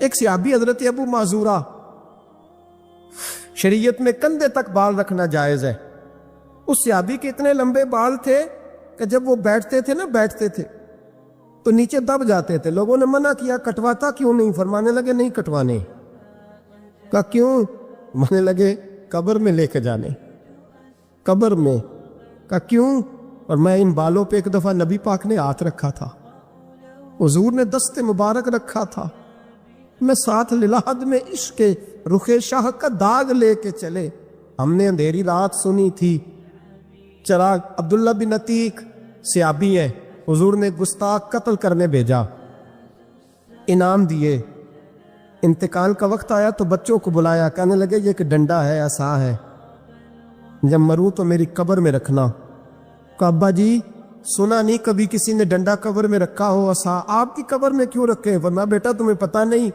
ایک صحابی حضرت ابو معذورہ، شریعت میں کندھے تک بال رکھنا جائز ہے. اس صحابی کے اتنے لمبے بال تھے کہ جب وہ بیٹھتے تھے تو نیچے دب جاتے تھے. لوگوں نے منع کیا کٹواتا کیوں نہیں؟ فرمانے لگے نہیں کٹوانے. کہا کیوں؟ مانے لگے قبر میں لے کے جانے. قبر میں. کہا کیوں؟ اور میں ان بالوں پہ ایک دفعہ نبی پاک نے ہاتھ رکھا تھا، حضور نے دست مبارک رکھا تھا، میں ساتھ للحد میں عشق کے رخ شاہ کا داغ لے کے چلے. ہم نے اندھیری رات سنی تھی چراغ. عبداللہ بن عتیق صحابی ہے، حضور نے گستاخ قتل کرنے بھیجا، انعام دیے. انتقال کا وقت آیا تو بچوں کو بلایا، کہنے لگے یہ ایک ڈنڈا ہے، عصا ہے، جب مروں تو میری قبر میں رکھنا. کہا ابا جی سنا نہیں کبھی کسی نے ڈنڈا قبر میں رکھا ہو، عصا آپ کی قبر میں کیوں رکھے؟ ورنہ بیٹا تمہیں پتہ نہیں،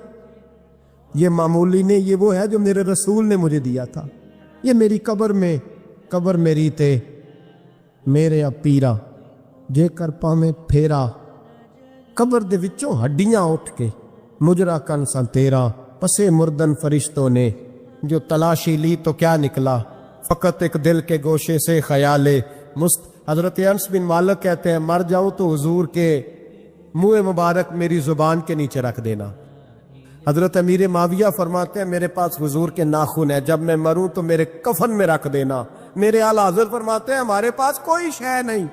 یہ معمولی نہیں، یہ وہ ہے جو میرے رسول نے مجھے دیا تھا. یہ میری قبر میں، قبر میری تے میرے پیرا جے کر پاویں پھیرا، قبر دے وچوں ہڈیاں اٹھ کے مجرا کن سا تیرا. پسے مردن فرشتوں نے جو تلاشی لی تو کیا نکلا، فقط ایک دل کے گوشے سے خیال مست. حضرت انس بن مالک کہتے ہیں مر جاؤں تو حضور کے منہ مبارک میری زبان کے نیچے رکھ دینا. حضرت امیر معاویہ فرماتے ہیں میرے پاس حضور کے ناخن ہے، جب میں مروں تو میرے کفن میں رکھ دینا. میرے اعلیٰ حضرت فرماتے ہیں ہمارے پاس کوئی شے نہیں،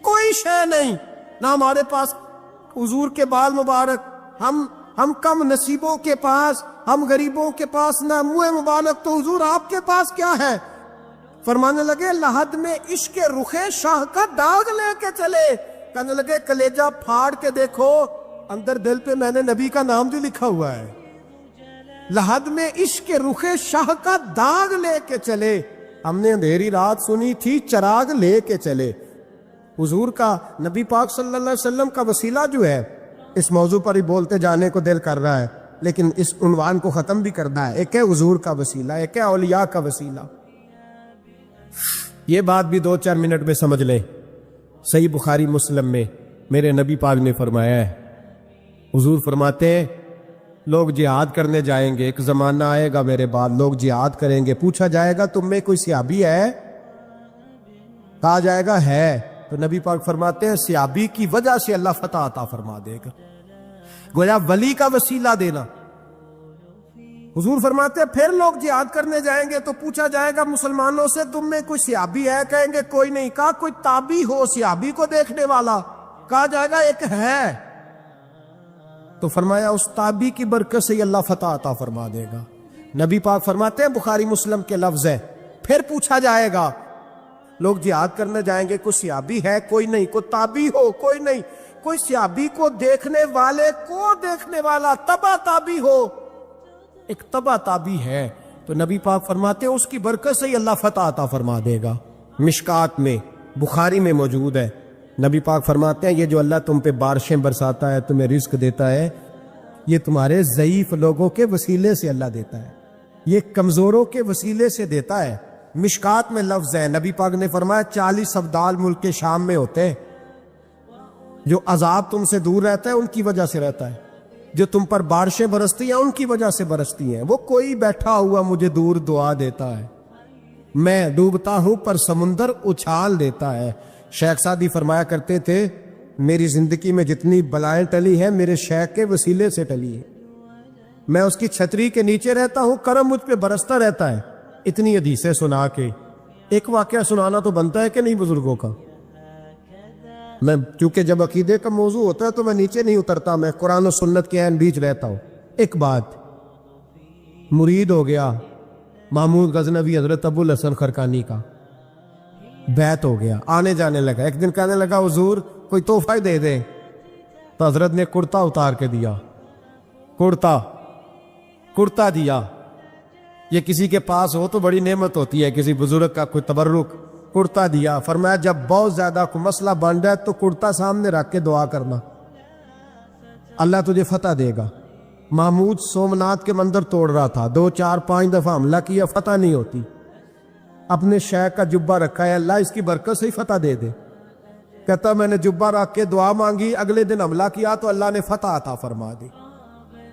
کوئی شے نہیں، نہ ہمارے پاس حضور کے بال مبارک، ہم کم نصیبوں کے پاس، ہم غریبوں کے پاس نہ منہ مبارک، تو حضور آپ کے پاس کیا ہے؟ فرمانے لگے لحد میں عشق رخ شاہ کا داغ لے کے چلے. کہنے لگے کلیجہ پھاڑ کے دیکھو، اندر دل پہ میں نے نبی کا نام بھی لکھا ہوا ہے. لحد میں عشق رخ شاہ کا داغ لے کے چلے. ہم نے اندھیری رات سنی تھی چراغ لے کے چلے. حضور کا، نبی پاک صلی اللہ علیہ وسلم کا وسیلہ جو ہے، اس موضوع پر ہی بولتے جانے کو دل کر رہا ہے لیکن اس عنوان کو ختم بھی کرنا ہے. ایک ہے حضور کا وسیلہ، ایک ہے اولیاء کا وسیلہ. یہ بات بھی 2-4 منٹ میں سمجھ لیں. صحیح بخاری مسلم میں میرے نبی پاک نے فرمایا ہے، حضور فرماتے ہیں لوگ جہاد کرنے جائیں گے، ایک زمانہ آئے گا میرے بعد لوگ جہاد کریں گے، پوچھا جائے گا تم میں کوئی صحابی ہے؟ کہا جائے گا ہے، تو نبی پاک فرماتے ہیں صحابی کی وجہ سے اللہ فتح عطا فرما دے گا. گویا ولی کا وسیلہ دینا. حضور فرماتے ہیں پھر لوگ جہاد کرنے جائیں گے تو پوچھا جائے گا مسلمانوں سے تم میں کوئی صحابی ہے؟ کہیں گے کوئی نہیں. کہا کوئی تابعی ہو صحابی کو دیکھنے والا؟ کہا جائے گا ایک ہے. تو فرمایا اس تابعی کی برکت سے اللہ فتح عطا فرما دے گا. نبی پاک فرماتے ہیں بخاری مسلم کے لفظ ہے، پھر پوچھا جائے گا لوگ جہاد کرنے جائیں گے، کوئی صحابی ہے؟ کوئی نہیں. کوئی تابعی ہو؟ کوئی نہیں. کوئی صحابی کو دیکھنے والے کو دیکھنے والا تبع تابعی ہو؟ ایک تبع تابعی ہے. تو نبی پاک فرماتے ہیں اس کی برکت سے ہی اللہ فتح عطا فرما دے گا. مشکات میں، بخاری میں موجود ہے. نبی پاک فرماتے ہیں یہ جو اللہ تم پہ بارشیں برساتا ہے، تمہیں رزق دیتا ہے، یہ تمہارے ضعیف لوگوں کے وسیلے سے اللہ دیتا ہے، یہ کمزوروں کے وسیلے سے دیتا ہے. مشکات میں لفظ ہے، نبی پاک نے فرمایا 40 ابدال ملک کے شام میں ہوتے ہیں، جو عذاب تم سے دور رہتا ہے ان کی وجہ سے رہتا ہے، جو تم پر بارشیں برستی ہیں ان کی وجہ سے برستی ہیں. وہ کوئی بیٹھا ہوا مجھے دور دعا دیتا ہے، میں ڈوبتا ہوں پر سمندر اچھال دیتا ہے. شیخ سعدی فرمایا کرتے تھے میری زندگی میں جتنی بلائیں ٹلی ہیں میرے شیخ کے وسیلے سے ٹلی ہے. میں اس کی چھتری کے نیچے رہتا ہوں، کرم مجھ پہ برستا رہتا ہے. اتنی حدیثیں سنا کے ایک واقعہ سنانا تو بنتا ہے کہ نہیں بزرگوں کا. میں چونکہ جب عقیدے کا موضوع ہوتا ہے تو میں نیچے نہیں اترتا، میں قرآن و سنت کے عین بیچ رہتا ہوں. ایک بات، مرید ہو گیا محمود غزنوی حضرت ابو الحسن خرقانی کا، بیعت ہو گیا، آنے جانے لگا. ایک دن کہنے لگا حضور کوئی تحفہ دے دیں، تو حضرت نے کرتا اتار کے دیا، کرتا دیا. یہ کسی کے پاس ہو تو بڑی نعمت ہوتی ہے، کسی بزرگ کا کوئی تبرک. کرتا دیا، فرمایا جب بہت زیادہ کوئی مسئلہ بن جائے تو کرتا سامنے رکھ کے دعا کرنا، اللہ تجھے فتح دے گا. محمود سومناتھ کے مندر توڑ رہا تھا، 2-4-5 دفعہ حملہ کیا، فتح نہیں ہوتی. اپنے شیخ کا جبہ رکھا ہے، اللہ اس کی برکت سے ہی فتح دے دے. کہتا میں نے جبہ رکھ کے دعا مانگی، اگلے دن حملہ کیا تو اللہ نے فتح عطا فرما دی.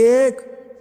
1।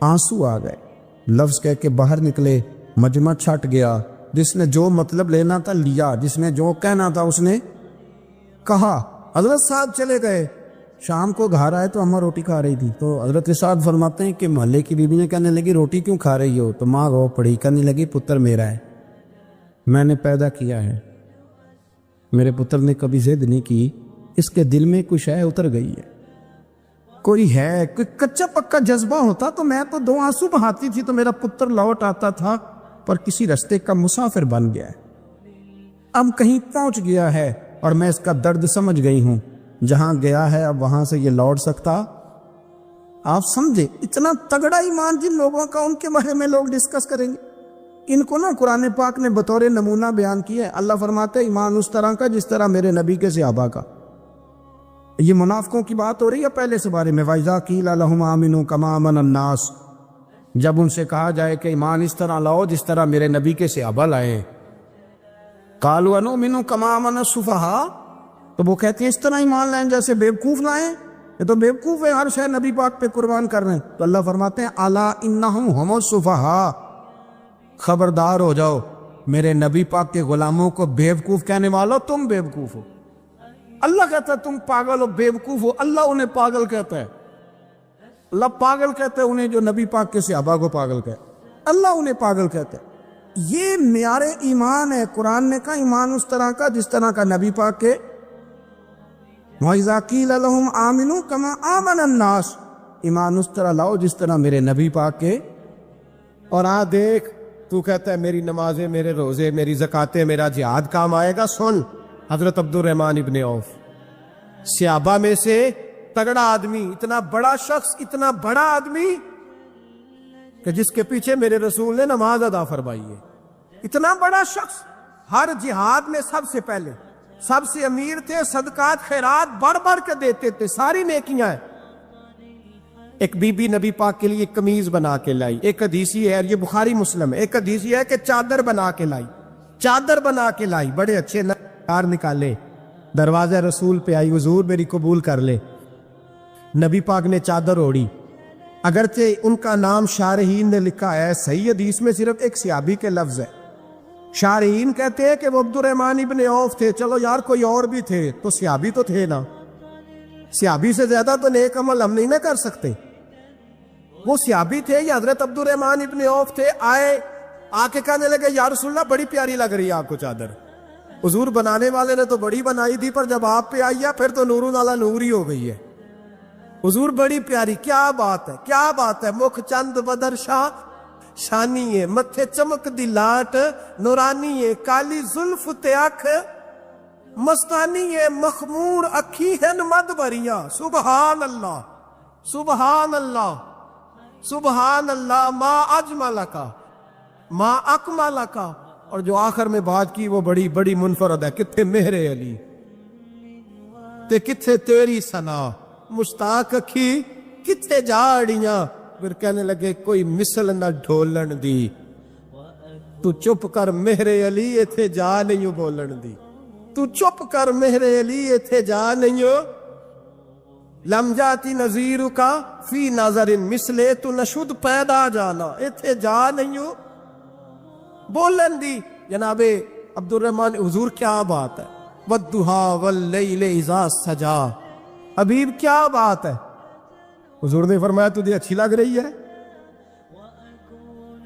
آنسو آ گئے، لفظ کہہ کے باہر نکلے، مجمع چھٹ گیا، جس نے جو مطلب لینا تھا لیا، جس نے جو کہنا تھا اس نے کہا۔ حضرت صاحب چلے گئے، شام کو گھر آئے تو اماں روٹی کھا رہی تھی، تو حضرت صاحب فرماتے ہیں کہ محلے کی بیوی نے کہنے لگی روٹی کیوں کھا رہی ہو؟ تو ماں رو پڑی، کہنے لگی پتر میرا ہے، میں نے پیدا کیا ہے، میرے پتر نے کبھی ضد نہیں کی، اس کے دل میں کچھ ہے اتر گئی ہے، کوئی ہے، کوئی کچا پکا جذبہ ہوتا تو میں تو 2 آنسو بہاتی تھی تو میرا پتر لوٹ آتا تھا، پر کسی رستے کا مسافر بن گیا ہے، اب کہیں پہنچ گیا ہے اور میں اس کا درد سمجھ گئی ہوں، جہاں گیا ہے اب وہاں سے یہ لوٹ سکتا۔ آپ سمجھے اتنا تگڑا ایمان جن لوگوں کا، ان کے بارے میں لوگ ڈسکس کریں گے۔ ان کو نا قرآن پاک نے بطور نمونہ بیان کیا ہے۔ اللہ فرماتے ہیں ایمان اس طرح کا جس طرح میرے نبی کے صحابہ کا۔ یہ منافقوں کی بات ہو رہی ہے پہلے سے بارے میں، وَإِذَا قِيلَ لَهُمْ آمِنُوا كَمَا آمَنَ النَّاسُ، جب ان سے کہا جائے کہ ایمان اس طرح لاؤ جس طرح میرے نبی کے صحابہ لائے، قَالُوا أَنُؤْمِنُ كَمَا آمَنَ السُّفَهَاءُ، تو وہ کہتے ہیں اس طرح ایمان لائیں جیسے بیوقوف لائیں، یہ تو بیوقوف ہے، ہر شے نبی پاک پہ قربان کر رہے ہیں۔ تو اللہ فرماتے ہیں الا انہم ہم السفہاء، خبردار ہو جاؤ میرے نبی پاک کے غلاموں کو بیوقوف کہنے والو، تم بیوقوف ہو۔ اللہ کہتا ہے تم پاگل ہو، بیوقوف ہو، اللہ انہیں پاگل کہتا ہے، اللہ پاگل کہتا ہے انہیں جو نبی پاک کے صحابہ کو پاگل کہتا ہے، اللہ انہیں پاگل کہتا ہے۔ یہ معیار ایمان ہے۔ قرآن نے کہا ایمان اس طرح کا جس طرح کا نبی پاک کے، وَإِذَا قِيلَ لَهُمْ آمِنُوا كَمَا آمَنَ النَّاسُ، ایمان اس طرح لاؤ جس طرح میرے نبی پاک کے۔ اور دیکھ تو کہتا ہے میری نمازیں، میرے روزے، میری زکاتیں، میرا جہاد کام آئے گا۔ سن حضرت عبد الرحمن ابن عوف، صحابہ میں سے تگڑا آدمی، اتنا بڑا شخص، اتنا بڑا آدمی کہ جس کے پیچھے میرے رسول نے نماز ادا فرمائی ہے، اتنا بڑا شخص، ہر جہاد میں سب سے پہلے، سب سے امیر تھے، صدقات خیرات بڑھ بڑھ کے دیتے تھے، ساری نیکیاں ہیں۔ ایک بی بی نبی پاک کے لیے ایک قمیض بنا کے لائی، ایک حدیثی ہے، یہ بخاری مسلم ہے، ایک حدیثی ہے کہ چادر بنا کے لائی، چادر بنا کے لائی، بڑے اچھے نار نکالے، دروازہ رسول پہ آئی، حضور میری قبول کر لے۔ نبی پاک نے چادر اوڑی، اگرچہ ان کا نام شارحین نے لکھا ہے، صحیح حدیث میں صرف ایک صحابی کے لفظ ہے۔ شارحین کہتے ہیں کہ وہ عبد الرحمن ابن عوف تھے، چلو یار کوئی اور بھی تھے تو صحابی تو تھے نا، صحابی سے زیادہ تو نیک عمل ہم نہیں نہ کر سکتے۔ وہ صحابی تھے، یہ حضرت عبد الرحمن ابن عوف تھے، آئے، آ کے کہنے لگے یا رسول اللہ بڑی پیاری لگ رہی ہے آپ کو چادر، حضور بنانے والے نے تو بڑی بنائی تھی، پر جب آپ پہ آئی ہے پھر تو نورون علی نور ہی ہو گئی ہے، حضور بڑی پیاری، کیا بات ہے، کیا بات ہے، مکھ چند بدر شاہ شانی ہے، متھے چمک دی لاٹ نورانی ہے، کالی زلف تے اکھ مستانی ہے، مخمور اکھی ہن مد بریاں، سبحان اللہ سبحان اللہ سبحان اللہ، ما اجمل کا ما اکمل کا۔ اور جو آخر میں بات کی وہ بڑی بڑی منفرد ہے، کتھے مہر علی تے کتھے تیری ثنا، مشتاق اکھی کتھے جاڑیاں، پھر کہنے لگے کوئی مثل نہ ڈھولن دی، تو چپ کر مہر علی ایتھے جا نہیں بولن دی، تو چپ کر مہر علی ایتھے جا نہیں، لم جاتی نظیر کا فی نظر مثلے، تو نشد پیدا جانا، ایتھے جا نہیں بولن دی۔ جناب عبد الرحمن، حضور کیا بات ہے، والضحیٰ واللیل اذا سجا، حبیب کیا بات ہے۔ حضور نے فرمایا تجھے اچھی لگ رہی ہے؟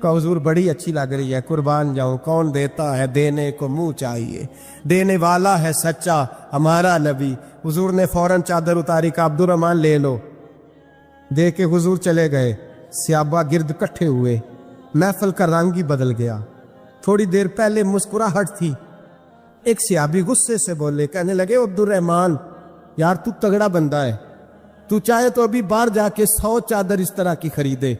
کہا حضور بڑی اچھی لگ رہی ہے، قربان جاؤں، کون دیتا ہے دینے کو منہ چاہیے، دینے والا ہے سچا ہمارا نبی۔ حضور نے فوراً چادر اتاری، کہا عبد الرحمن لے لو، دے کے حضور چلے گئے۔ صحابہ گرد کٹھے ہوئے، محفل کا رنگ ہی بدل گیا۔ تھوڑی دیر پہلے مسکراہٹ تھی، ایک صحابی غصے سے بولے، کہنے لگے عبد الرحمن یار تو تگڑا بندہ ہے، تو چاہے تو ابھی باہر جا کے 100 چادر اس طرح کی خریدے،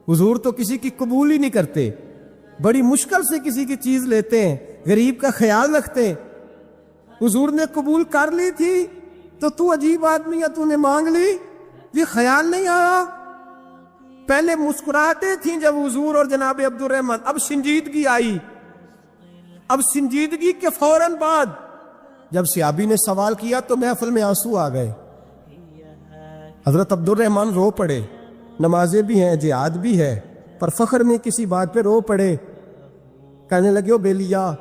حضور تو کسی کی قبول ہی نہیں کرتے، بڑی مشکل سے کسی کی چیز لیتے ہیں، غریب کا خیال رکھتے ہیں، حضور نے قبول کر لی تھی تو عجیب آدمی ہے، تو نے مانگ لی، یہ خیال نہیں آیا۔ پہلے مسکراہٹیں تھیں جب حضور اور جناب عبد الرحمن، اب سنجیدگی آئی، اب سنجیدگی کے فوراً بعد جب صحابی نے سوال کیا تو محفل میں آنسو آ گئے، حضرت عبد الرحمن رو پڑے، نمازیں بھی ہیں، جہاد بھی ہے، پر فخر میں کسی بات پہ رو پڑے، کہنے لگے او بیلیا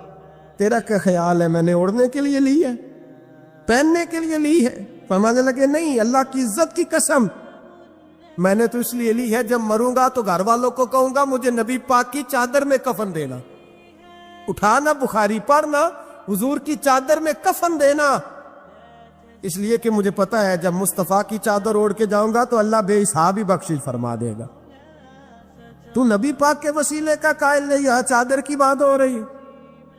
تیرا کیا خیال ہے، میں نے اوڑھنے کے لیے لی ہے، پہننے کے لیے لی ہے؟ فرمانے لگے نہیں، اللہ کی عزت کی قسم، میں نے تو اس لیے لی ہے جب مروں گا تو گھر والوں کو کہوں گا مجھے نبی پاک کی چادر میں کفن دینا، اٹھانا بخاری پڑھنا، حضور کی چادر میں کفن دینا، اس لیے کہ مجھے پتا ہے جب مصطفیٰ کی چادر اوڑھ کے جاؤں گا تو اللہ بے حساب ہی بخشش فرما دے گا۔ تو نبی پاک کے وسیلے کا قائل نہیں، یہاں چادر کی بات ہو رہی۔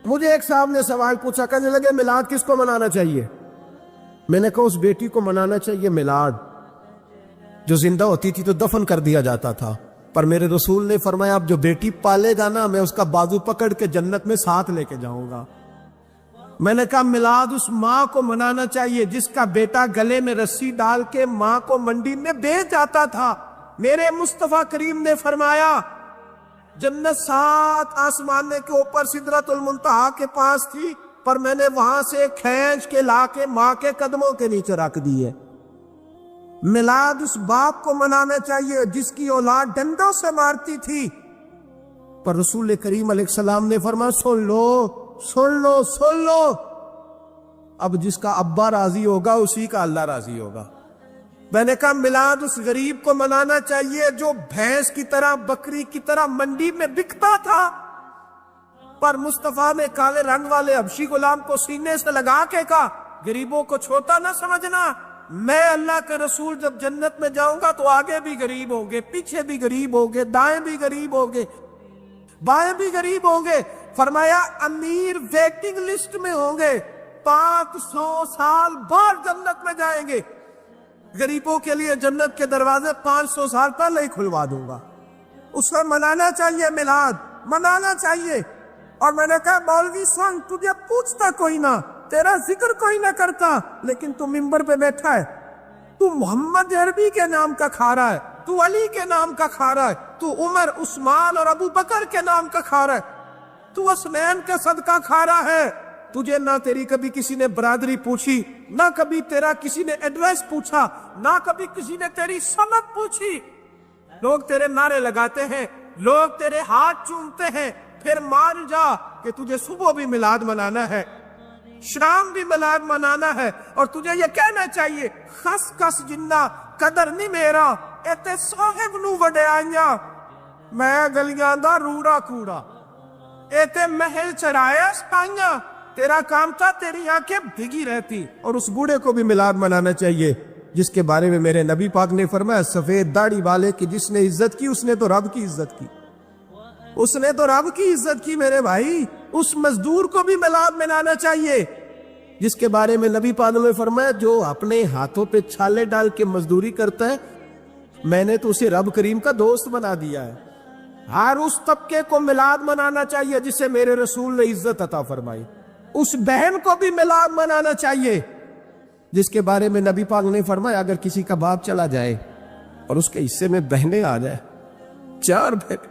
مجھے ایک صاحب نے سوال پوچھا، کہنے لگے میلاد کس کو منانا چاہیے؟ میں نے کہا اس بیٹی کو منانا چاہیے میلاد جو زندہ ہوتی تھی تو دفن کر دیا جاتا تھا، پر میرے رسول نے فرمایا اب جو بیٹی پالے گا نا میں اس کا بازو پکڑ کے جنت میں ساتھ لے کے جاؤں گا۔ میں نے کہا میلاد اس ماں کو منانا چاہیے جس کا بیٹا گلے میں رسی ڈال کے ماں کو منڈی میں بیچ جاتا تھا۔ میرے مصطفیٰ کریم نے فرمایا جنت 7 آسمانے کے اوپر سدرۃ المنتہا کے پاس تھی، پر میں نے وہاں سے کھینچ کے لا کے ماں کے قدموں کے نیچے رکھ دی ہے۔ میلاد اس باپ کو منانا چاہیے جس کی اولاد ڈنڈوں سے مارتی تھی، پر رسول کریم علیہ السلام نے فرمایا سن لو سن لو سن لو، اب جس کا ابا راضی ہوگا اسی کا اللہ راضی ہوگا۔ میں نے کہا میلاد اس غریب کو منانا چاہیے جو بھینس کی طرح بکری کی طرح منڈی میں بکتا تھا، پر مصطفیٰ نے کالے رنگ والے حبشی غلام کو سینے سے لگا کے کہا غریبوں کو چھوٹا نہ سمجھنا، میں اللہ کے رسول جب جنت میں جاؤں گا تو آگے بھی غریب ہوں گے، پیچھے بھی غریب ہوں گے، دائیں بھی غریب ہوں گے، بائیں بھی غریب ہوں گے۔ فرمایا امیر ویٹنگ لسٹ میں ہوں گے، 500 سال بعد جنت میں جائیں گے، غریبوں کے لیے جنت کے دروازے 500 سال پہلے ہی کھلوا دوں گا۔ اس کو منانا چاہیے، میلاد منانا چاہیے۔ اور میں نے کہا مولوی سن تجھے پوچھتا کوئی نہ، تیرا ذکر کوئی نہ کرتا، لیکن تو ممبر پہ بیٹھا ہے، تو محمد عربی کے نام کا کھا رہا ہے، تو علی کے نام کا کھا رہا ہے، تو عمر عثمان اور ابو بکر کے نام کا کھا رہا ہے، تو حسنین کا صدقہ کھا رہا ہے، تجھے نہ تیری کبھی کسی نے برادری پوچھی، نہ کبھی تیرا کسی نے ایڈریس پوچھا، نہ کبھی کسی نے تیری سند پوچھی۔ لوگ تیرے نعرے لگاتے ہیں، لوگ تیرے ہاتھ چومتے ہیں، پھر مان جا کہ تجھے صبح بھی میلاد منانا ہے، شام بھی میلاد منانا ہے، اور تجھے یہ کہنا چاہیے خس خس جنہ قدر نہیں میرا ایتے صاحب نو وڈیاں، میں گلیاں دا روڑا کوڑا ایتے محل چرایا سپائیاں، تیرا کام تھا تیری آنکھیں بھگی رہتی۔ اور اس بوڑھے کو بھی میلاد منانا چاہیے جس کے بارے میں میرے نبی پاک نے فرمایا سفید داڑھی والے کی جس نے عزت کی اس نے تو رب کی عزت کی، اس نے تو رب کی عزت کی میرے بھائی۔ اس مزدور کو بھی میلاد منانا چاہیے جس کے بارے میں نبی پاک نے فرمایا جو اپنے ہاتھوں پہ چھالے ڈال کے مزدوری کرتا ہے میں نے تو اسے رب کریم کا دوست بنا دیا ہے۔ ہر اس طبقے کو میلاد منانا چاہیے جسے میرے رسول نے عزت عطا فرمائی۔ اس بہن کو بھی میلاد منانا چاہیے جس کے بارے میں نبی پاک نے فرمایا اگر کسی کا باپ چلا جائے اور اس کے حصے میں بہنیں آ جائے، 4 بہنیں،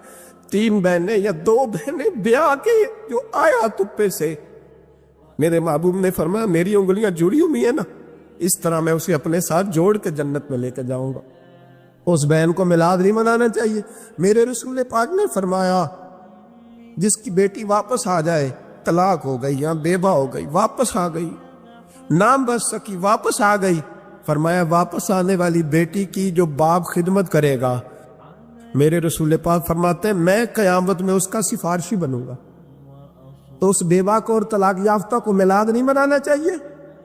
3 بہنیں یا 2 بہنیں بیاہ کے جو آیا تپے سے، میرے محبوب نے فرمایا میری انگلیاں جڑی ہوئی ہیں نا، اس طرح میں اسے اپنے ساتھ جوڑ کے جنت میں لے کے جاؤں گا۔ اس بہن کو میلاد نہیں منانا چاہیے۔ میرے رسول پاک نے فرمایا جس کی بیٹی واپس آ جائے، طلاق ہو گئی یا بیوہ ہو گئی، واپس آ گئی، نام بچ سکی، واپس آ گئی، فرمایا واپس آنے والی بیٹی کی جو باپ خدمت کرے گا، میرے رسول پاک فرماتے ہیں میں قیامت میں اس کا سفارشی بنوں گا۔ تو اس بیوہ کو اور طلاق یافتہ کو میلاد نہیں منانا چاہیے؟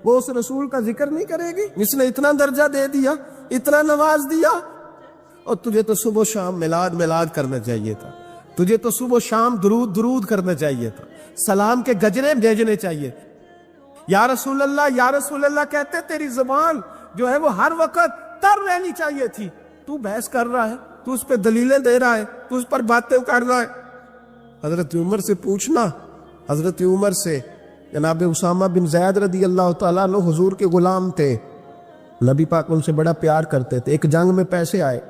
وہ اس رسول کا ذکر نہیں کرے گی جس نے اتنا درجہ دے دیا، اتنا نواز دیا؟ اور تجھے تو صبح و شام میلاد کرنا چاہیے تھا، تجھے تو صبح و شام درود کرنا چاہیے تھا، سلام کے گجرے بھیجنے چاہیے۔ یا رسول اللہ کہتے تیری زبان جو ہے وہ ہر وقت تر رہنی چاہیے تھی، تو بحث کر رہا ہے، تو اس پہ دلیلیں دے رہا ہے، تو اس پر باتیں کر رہا ہے۔ حضرت عمر سے پوچھنا، حضرت عمر سے، جناب اسامہ بن زید رضی اللہ تعالیٰ عنہ حضور کے غلام تھے، نبی پاک ان سے بڑا پیار کرتے تھے۔ ایک جنگ میں پیسے آئے،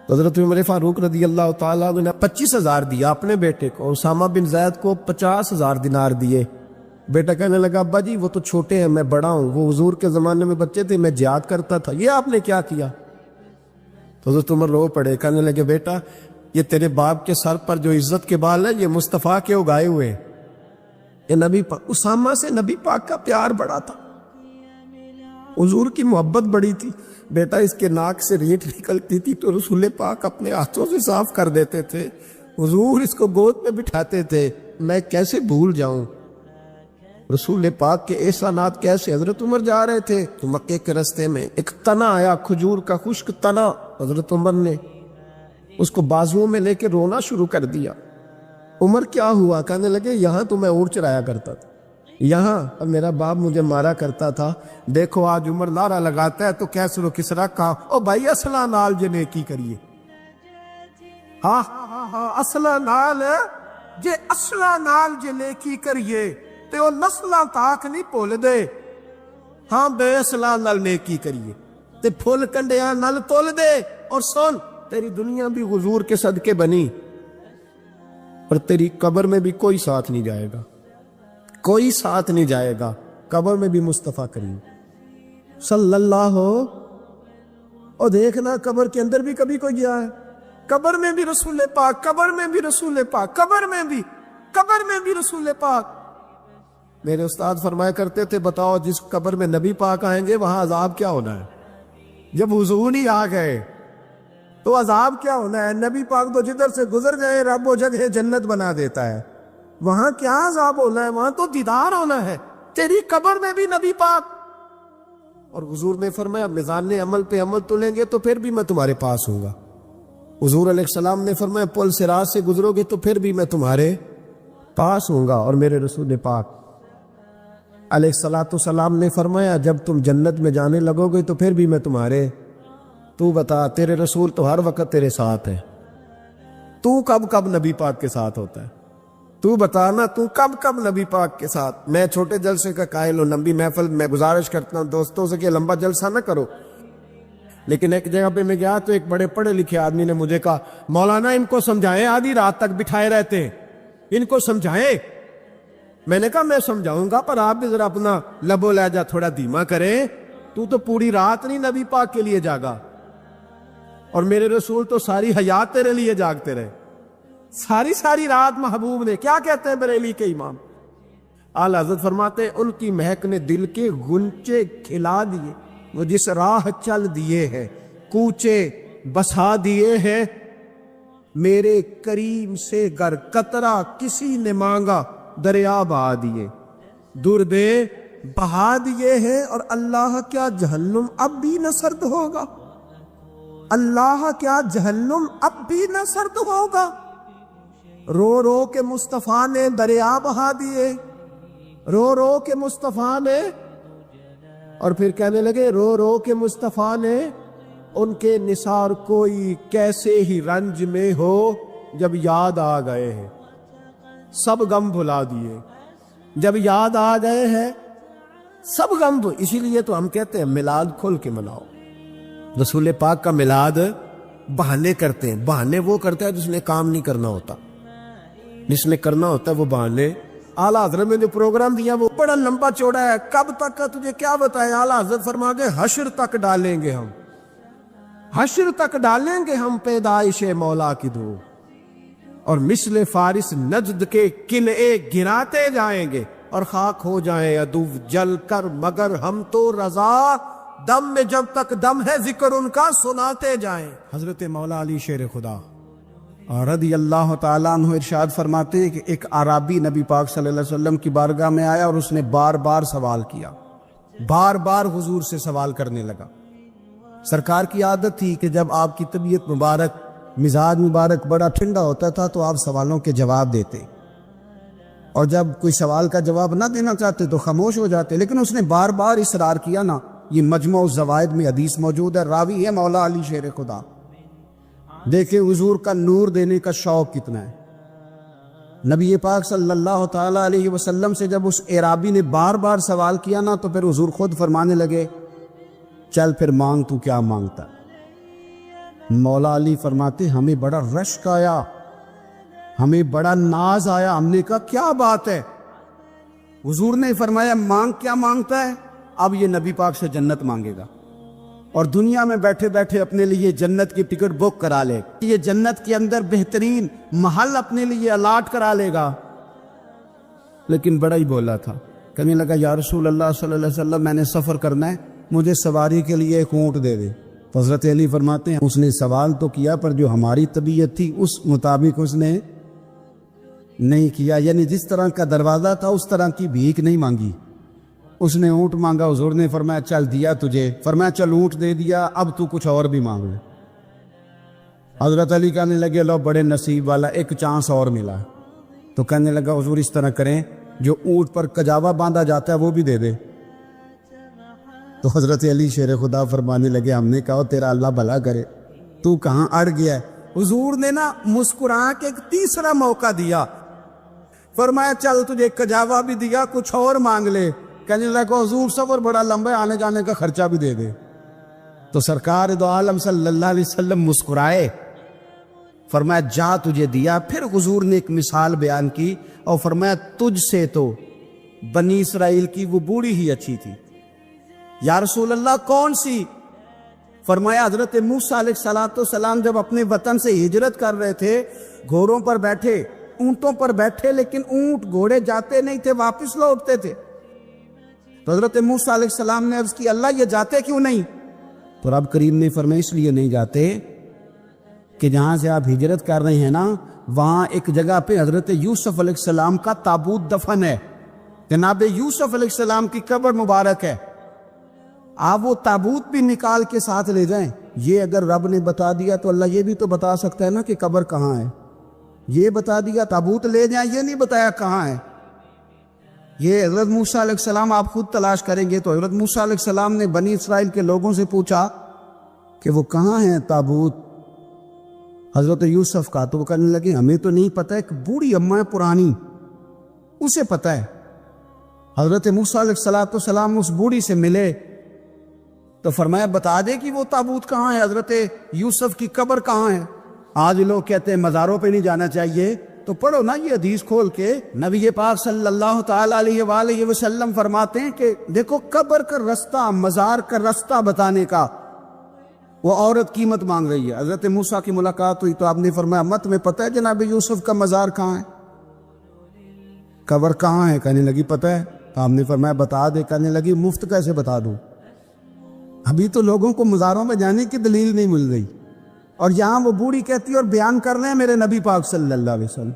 حضرت عمر فاروق رضی اللہ تعالیٰ عنہ نے 25,000 دیا اپنے بیٹے کو، اسامہ بن زید کو 50,000 دینار دیے۔ بیٹا کہنے لگا ابا جی وہ تو چھوٹے ہیں، میں بڑا ہوں، وہ حضور کے زمانے میں بچے تھے، میں جہاد کرتا تھا، یہ آپ نے کیا کیا؟ تو حضرت عمر رو پڑے، کہنے لگے بیٹا یہ تیرے باپ کے سر پر جو عزت کے بال ہیں یہ مصطفیٰ کے اگائے ہوئے ہیں، یہ نبی پاک۔ اسامہ سے نبی پاک کا پیار بڑا تھا، حضور کی محبت بڑی تھی۔ بیٹا اس کے ناک سے ریٹ نکلتی تھی تو رسول پاک اپنے ہاتھوں سے صاف کر دیتے تھے، حضور اس کو گود میں بٹھاتے تھے، میں کیسے بھول جاؤں رسول پاک کے احسانات کیسے۔ حضرت عمر جا رہے تھے تو مکے کے رستے میں ایک تنا آیا، کھجور کا خشک تنا، حضرت عمر نے اس کو بازوؤں میں لے کے رونا شروع کر دیا۔ عمر کیا ہوا؟ کہنے لگے یہاں تو میں اونٹ چرایا کرتا تھا، یہاں میرا باپ مجھے مارا کرتا تھا، دیکھو آج عمر لارا لگاتا ہے تو کیسر و کسرا کا او بھائی اصلہ نال جے نیکی کریے، ہاں ہاں ہاں اصلہ نال جے، اصلہ نال جے نیکی کریے تے او نسلاں تاک نہیں بھول دے، ہاں بے اصلہ نال نیکی کریے تے پھول کنڈیاں نال تول دے۔ اور سن تیری دنیا بھی حضور کے صدقے بنی، اور تیری قبر میں بھی کوئی ساتھ نہیں جائے گا، کوئی ساتھ نہیں جائے گا، قبر میں بھی مصطفیٰ کریم صلی اللہ ہو۔ اور دیکھنا قبر کے اندر بھی کبھی کوئی گیا ہے، قبر میں بھی رسول پاک، قبر میں بھی رسول پاک، قبر میں بھی رسول پاک۔ میرے استاد فرمایا کرتے تھے بتاؤ جس قبر میں نبی پاک آئیں گے وہاں عذاب کیا ہونا ہے؟ جب حضور ہی آ گئے تو عذاب کیا ہونا ہے؟ نبی پاک تو جدھر سے گزر جائے رب وہ جگہ جنت بنا دیتا ہے، وہاں کیا عذاب ہونا ہے؟ وہاں تو دیدار ہونا ہے، تیری قبر میں بھی نبی پاک۔ اور حضور نے فرمایا میزان عمل پہ عمل تولیں گے تو پھر بھی میں تمہارے پاس ہوں گا۔ حضور علیہ السلام نے فرمایا پل صراط سے گزرو گے تو پھر بھی میں تمہارے پاس ہوں گا۔ اور میرے رسول پاک علیہ السلام نے فرمایا جب تم جنت میں جانے لگو گے تو پھر بھی میں تمہارے، تو بتا تیرے رسول تو ہر وقت تیرے ساتھ ہے، تو کب کب نبی پاک کے ساتھ ہوتا ہے؟ تو بتانا تو کب کب نبی پاک کے ساتھ؟ میں چھوٹے جلسے کا قائل ہوں، لمبی محفل میں گزارش کرتا ہوں دوستوں سے کہ لمبا جلسہ نہ کرو، لیکن ایک جگہ پہ میں گیا تو ایک بڑے پڑھے لکھے آدمی نے مجھے کہا مولانا ان کو سمجھائیں، آدھی رات تک بٹھائے رہتے ہیں، ان کو سمجھائیں۔ میں نے کہا میں سمجھاؤں گا پر آپ بھی ذرا اپنا لب و لہجہ تھوڑا دھیما کریں، تو پوری رات نہیں نبی پاک کے لیے جاگا، اور میرے رسول تو ساری حیات تیرے لیے جاگتے رہے، ساری رات محبوب نے۔ کیا کہتے ہیں بریلی کے امام اعلیٰ حضرت فرماتے ہیں ان کی مہک نے دل کے گنچے کھلا دیے، وہ جس راہ چل دیے ہیں کوچے بسا دیے ہیں، میرے کریم سے گر قطرہ کسی نے مانگا دریا بہا دیے، دردے بہا دیے ہیں۔ اور اللہ کیا جہنم اب بھی نہ سرد ہوگا، اللہ کیا جہنم اب بھی نہ سرد ہوگا، رو رو کے مصطفیٰ نے دریا بہا دیے، رو رو کے مصطفیٰ نے۔ اور پھر کہنے لگے رو رو کے مصطفیٰ نے ان کے نثار کوئی کیسے ہی رنج میں ہو جب یاد آ گئے ہیں، سب غم بھلا دیے، جب یاد آ گئے ہیں سب غم۔ اسی لیے تو ہم کہتے ہیں میلاد کھل کے مناؤ۔ رسول پاک کا میلاد بہانے کرتے ہیں، بہانے وہ کرتا ہے جس نے کام نہیں کرنا ہوتا، جس نے کرنا ہوتا ہے وہ بہانے۔ اعلیٰ حضرت نے جو پروگرام دیا وہ بڑا لمبا چوڑا ہے، کب تک کا تجھے کیا بتائے۔ اعلیٰ حضرت فرما گئے حشر تک ڈالیں گے ہم، حشر تک ڈالیں گے ہم پیدائش مولا کی دھو، اور مثل فارس نجد کے قلعے گراتے جائیں گے، اور خاک ہو جائیں عدو جل کر مگر ہم تو رضا، دم میں جب تک دم ہے ذکر ان کا سناتے جائیں۔ حضرت مولا علی شیر خدا رضی اللہ تعالیٰ عنہ ارشاد فرماتے ہیں کہ ایک عرابی نبی پاک صلی اللہ علیہ وسلم کی بارگاہ میں آیا اور اس نے بار بار سوال کیا، بار بار حضور سے سوال کرنے لگا۔ سرکار کی عادت تھی کہ جب آپ کی طبیعت مبارک، مزاج مبارک بڑا ٹھنڈا ہوتا تھا تو آپ سوالوں کے جواب دیتے، اور جب کوئی سوال کا جواب نہ دینا چاہتے تو خاموش ہو جاتے، لیکن اس نے بار بار اصرار کیا نا۔ یہ مجموع الزوائد میں حدیث موجود ہے، راوی ہے مولا علی شیر خدا۔ دیکھیں حضور کا نور دینے کا شوق کتنا ہے۔ نبی پاک صلی اللہ تعالیٰ علیہ وسلم سے جب اس اعرابی نے بار بار سوال کیا نا تو پھر حضور خود فرمانے لگے چل پھر مانگ تو کیا مانگتا۔ مولا علی فرماتے ہمیں بڑا رشک آیا، ہمیں بڑا ناز آیا، ہم نے کہا کیا بات ہے؟ حضور نے فرمایا مانگ کیا مانگتا ہے؟ اب یہ نبی پاک سے جنت مانگے گا۔ اور دنیا میں بیٹھے بیٹھے اپنے لیے جنت کی ٹکٹ بک کرا لے، یہ جنت کے اندر بہترین محل اپنے لیے الاٹ کرا لے گا۔ لیکن بڑا ہی بولا تھا، کہنے لگا یا رسول اللہ صلی اللہ علیہ وسلم میں نے سفر کرنا ہے، مجھے سواری کے لیے ایک اونٹ دے دے۔ حضرت علی فرماتے ہیں اس نے سوال تو کیا پر جو ہماری طبیعت تھی اس مطابق اس نے نہیں کیا، یعنی جس طرح کا دروازہ تھا اس طرح کی بھیک نہیں مانگی۔ اس نے اونٹ مانگا، حضور نے فرمایا چل دیا تجھے، فرمایا چل اونٹ دے دیا، اب تو کچھ اور بھی مانگ لے۔ حضرت علی کہنے لگے لو بڑے نصیب والا، ایک چانس اور ملا۔ تو کہنے لگا حضور اس طرح کریں، جو اونٹ پر کجاوا باندھا جاتا ہے وہ بھی دے دے۔ تو حضرت علی شیر خدا فرمانے لگے ہم نے کہا تیرا اللہ بھلا کرے، تو کہاں اڑ گیا ہے۔ حضور نے نا مسکرا کے ایک تیسرا موقع دیا، فرمایا چل تجھے کجاوا بھی دیا، کچھ اور مانگ لے۔ کہنے لگا حضور سفر بڑا لمبا ہے، آنے جانے کا خرچہ بھی دے دے۔ تو سرکار دو عالم صلی اللہ علیہ وسلم مسکرائے، فرمایا جا تجھے دیا۔ پھر حضور نے ایک مثال بیان کی اور فرمایا تجھ سے تو بنی اسرائیل کی وہ بوڑھی ہی اچھی تھی۔ یا رسول اللہ کون سی؟ فرمایا حضرت موسیٰ علیہ السلام جب اپنے وطن سے ہجرت کر رہے تھے، گھوڑوں پر بیٹھے، اونٹوں پر بیٹھے، لیکن اونٹ گھوڑے جاتے نہیں تھے، واپس لوٹتے تھے۔ تو حضرت موسیٰ علیہ السلام نے عرض کی اللہ یہ جاتے کیوں نہیں؟ تو رب کریم نے فرمایا اس لیے نہیں جاتے کہ جہاں سے آپ ہجرت کر رہے ہیں نا، وہاں ایک جگہ پہ حضرت یوسف علیہ السلام کا تابوت دفن ہے، جناب یوسف علیہ السلام کی قبر مبارک ہے، آپ وہ تابوت بھی نکال کے ساتھ لے جائیں۔ یہ اگر رب نے بتا دیا تو اللہ یہ بھی تو بتا سکتا ہے نا کہ قبر کہاں ہے۔ یہ بتا دیا تابوت لے جائیں، یہ نہیں بتایا کہاں ہے۔ یہ حضرت موسیٰ علیہ السلام آپ خود تلاش کریں گے تو حضرت موسیٰ علیہ السلام نے بنی اسرائیل کے لوگوں سے پوچھا کہ وہ کہاں ہیں تابوت حضرت یوسف کا، تو وہ کہنے لگے ہمیں تو نہیں پتہ، ایک بوڑھی اماں ہے پرانی، اسے پتہ ہے۔ حضرت موسیٰ علیہ السلام اس بوڑھی سے ملے تو فرمایا بتا دے کہ وہ تابوت کہاں ہے، حضرت یوسف کی قبر کہاں ہے۔ آج لوگ کہتے ہیں مزاروں پہ نہیں جانا چاہیے، تو پڑھو نا یہ حدیث کھول کے، نبی پاک صلی اللہ تعالی علیہ وآلہ وسلم فرماتے ہیں کہ دیکھو قبر کا رستہ، مزار کا رستہ بتانے کا وہ عورت قیمت مانگ رہی ہے۔ حضرت موسیٰ کی ملاقات ہوئی تو آپ نے فرمایا امت تمہیں پتہ ہے جناب یوسف کا مزار کہاں ہے، قبر کہاں ہے؟ کہنے لگی پتہ ہے۔ تو آپ نے فرمایا بتا دے۔ کہنے لگی مفت کیسے بتا دوں، ابھی تو لوگوں کو مزاروں میں جانے کی دلیل نہیں مل رہی، اور یہاں وہ بوڑھی کہتی ہے اور بیان کر رہے ہیں میرے نبی پاک صلی اللہ علیہ وسلم،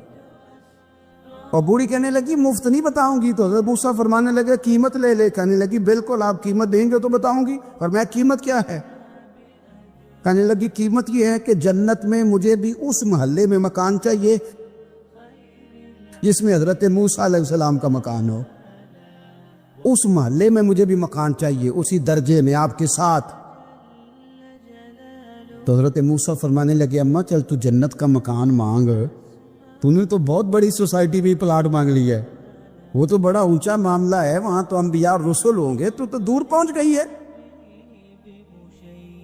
اور بوڑھی کہنے لگی مفت نہیں بتاؤں گی۔ تو حضرت موسیٰ فرمانے لگے قیمت لے لے۔ کہنے لگی بالکل آپ قیمت دیں گے تو بتاؤں گی۔ اور میں قیمت کیا ہے؟ کہنے لگی قیمت یہ ہے کہ جنت میں مجھے بھی اس محلے میں مکان چاہیے جس میں حضرت موسیٰ علیہ السلام کا مکان ہو، اس محلے میں مجھے بھی مکان چاہیے، اسی درجے میں آپ کے ساتھ۔ تو حضرت موسیٰ فرمانے لگے اماں چل تو جنت کا مکان مانگ، تو نے تو بہت بڑی سوسائٹی بھی پلاٹ مانگ لی ہے، وہ تو بڑا اونچا معاملہ ہے، وہاں تو انبیاء اور رسول ہوں گے، تو دور پہنچ گئی ہے،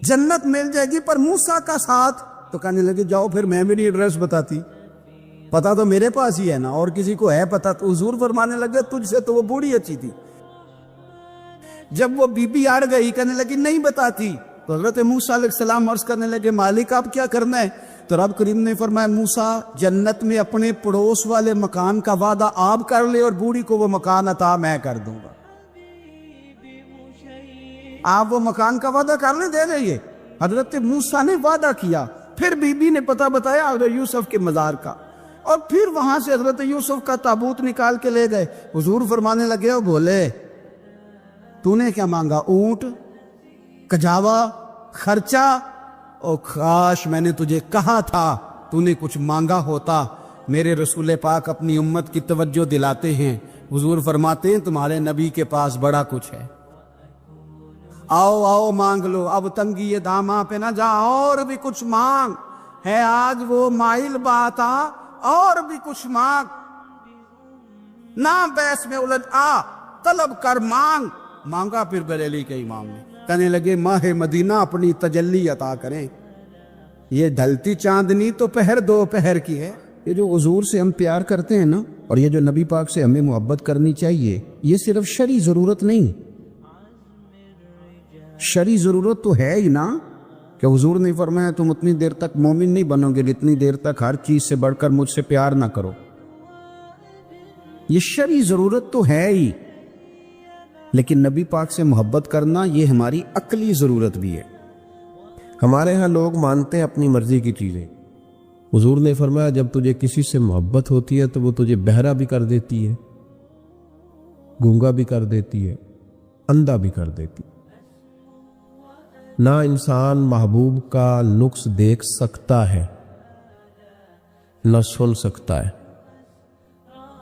جنت مل جائے گی پر موسیٰ کا ساتھ۔ تو کہنے لگے جاؤ پھر میں میری ایڈریس بتاتی، پتا تو میرے پاس ہی ہے نا، اور کسی کو ہے پتا؟ تو حضور فرمانے لگے تجھ سے تو وہ بوڑھی اچھی تھی۔ جب وہ بی بی اڑ گئی، کہنے لگی نہیں بتاتی، تو حضرت موسیٰ علیہ السلام عرض کرنے لگے مالک آپ کیا کرنا ہے؟ تو رب کریم نے فرمایا موسیٰ جنت میں اپنے پڑوس والے مکان کا وعدہ آپ کر لے اور بوڑھی کو وہ مکان عطا میں کر دوں گا۔ آپ وہ مکان کا وعدہ کر لیں، دے دیں۔ حضرت موسیٰ نے وعدہ کیا، پھر بی بی نے پتہ بتایا حضرت یوسف کے مزار کا، اور پھر وہاں سے حضرت یوسف کا تابوت نکال کے لے گئے۔ حضور فرمانے لگے اور بولے تو نے کیا مانگا؟ اونٹ، کجاوا، خرچہ؟ اور کاش میں نے تجھے کہا تھا تو نے کچھ مانگا ہوتا۔ میرے رسول پاک اپنی امت کی توجہ دلاتے ہیں، حضور فرماتے ہیں تمہارے نبی کے پاس بڑا کچھ ہے، آؤ آؤ مانگ لو، اب تنگی یہ داماں پہ نہ جا، اور بھی کچھ مانگ ہے آج وہ مائل بات آ، اور بھی کچھ مانگ، نہ بحث میں الجھ آ، طلب کر مانگ۔ مانگا پھر بریلی کے امام نے، کہنے لگے ماہ مدینہ اپنی تجلی عطا کریں، یہ ڈھلتی چاندنی تو پہر دو پہر کی ہے۔ یہ جو حضور سے ہم پیار کرتے ہیں نا، اور یہ جو نبی پاک سے ہمیں محبت کرنی چاہیے، یہ صرف شرعی ضرورت نہیں، شرعی ضرورت تو ہے ہی نا، کہ حضور نے فرمایا تم اتنی دیر تک مومن نہیں بنو گے جتنی دیر تک ہر چیز سے بڑھ کر مجھ سے پیار نہ کرو. یہ شرعی ضرورت تو ہے ہی، لیکن نبی پاک سے محبت کرنا یہ ہماری عقلی ضرورت بھی ہے. ہمارے ہاں لوگ مانتے ہیں اپنی مرضی کی چیزیں. حضور نے فرمایا جب تجھے کسی سے محبت ہوتی ہے تو وہ تجھے بہرا بھی کر دیتی ہے، گونگا بھی کر دیتی ہے، اندھا بھی کر دیتی ہے. نہ انسان محبوب کا نقص دیکھ سکتا ہے، نہ سن سکتا ہے،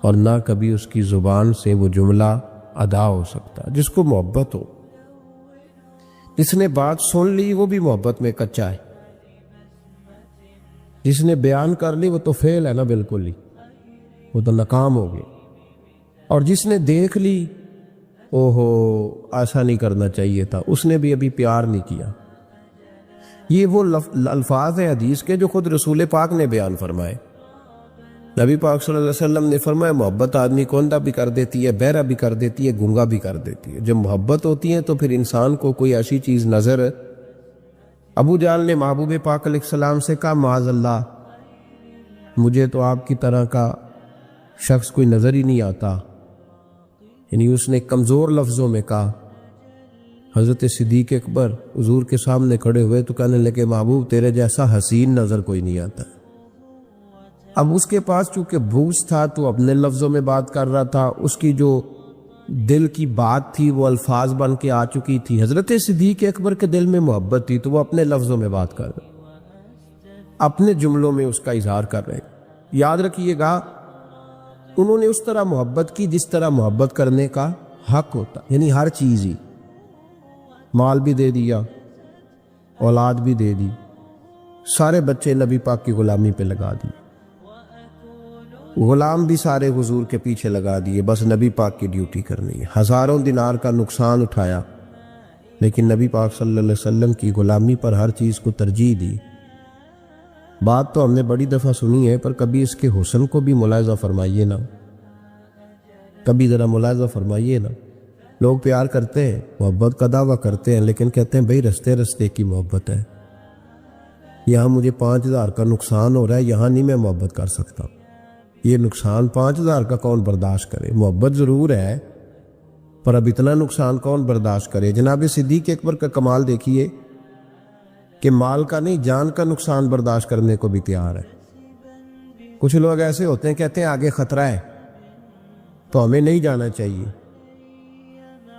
اور نہ کبھی اس کی زبان سے وہ جملہ ادا ہو سکتا. جس کو محبت ہو، جس نے بات سن لی وہ بھی محبت میں کچا ہے، جس نے بیان کر لی وہ تو فیل ہے نا، بالکل ہی وہ تو ناکام ہو گئے. اور جس نے دیکھ لی، اوہو ایسا نہیں کرنا چاہیے تھا، اس نے بھی ابھی پیار نہیں کیا. یہ وہ الفاظ ہیں حدیث کے جو خود رسول پاک نے بیان فرمائے. نبی پاک صلی اللہ علیہ وسلم نے فرمایا محبت آدمی کو اندھا بھی کر دیتی ہے، بہرا بھی کر دیتی ہے، گونگا بھی کر دیتی ہے. جب محبت ہوتی ہے تو پھر انسان کو کوئی ایسی چیز نظر. ابو جہل نے محبوب پاک علیہ السلام سے کہا معاذ اللہ، مجھے تو آپ کی طرح کا شخص کوئی نظر ہی نہیں آتا. یعنی اس نے کمزور لفظوں میں کہا. حضرت صدیق اکبر حضور کے سامنے کھڑے ہوئے تو کہنے لگے محبوب تیرے جیسا حسین نظر کوئی نہیں آتا. اب اس کے پاس چونکہ بوجھ تھا تو اپنے لفظوں میں بات کر رہا تھا، اس کی جو دل کی بات تھی وہ الفاظ بن کے آ چکی تھی. حضرت صدیق اکبر کے دل میں محبت تھی تو وہ اپنے لفظوں میں بات کر رہے، اپنے جملوں میں اس کا اظہار کر رہے. یاد رکھیے گا انہوں نے اس طرح محبت کی جس طرح محبت کرنے کا حق ہوتا، یعنی ہر چیز ہی، مال بھی دے دیا، اولاد بھی دے دی، سارے بچے نبی پاک کی غلامی پہ لگا دی، غلام بھی سارے حضور کے پیچھے لگا دیے، بس نبی پاک کی ڈیوٹی کرنی ہے. ہزاروں دینار کا نقصان اٹھایا لیکن نبی پاک صلی اللہ علیہ وسلم کی غلامی پر ہر چیز کو ترجیح دی. بات تو ہم نے بڑی دفعہ سنی ہے، پر کبھی اس کے حسن کو بھی ملاحظہ فرمائیے نا، کبھی ذرا ملاحظہ فرمائیے نا. لوگ پیار کرتے ہیں، محبت کا دعویٰ کرتے ہیں، لیکن کہتے ہیں بھئی رستے رستے کی محبت ہے، یہاں مجھے 5,000 کا نقصان ہو رہا ہے، یہاں نہیں میں محبت کر سکتا. یہ نقصان 5,000 کا کون برداشت کرے؟ محبت ضرور ہے پر اب اتنا نقصان کون برداشت کرے؟ جناب صدیق اکبر کا کمال دیکھیے کہ مال کا نہیں، جان کا نقصان برداشت کرنے کو بھی تیار ہے. کچھ لوگ ایسے ہوتے ہیں کہتے ہیں آگے خطرہ ہے تو ہمیں نہیں جانا چاہیے.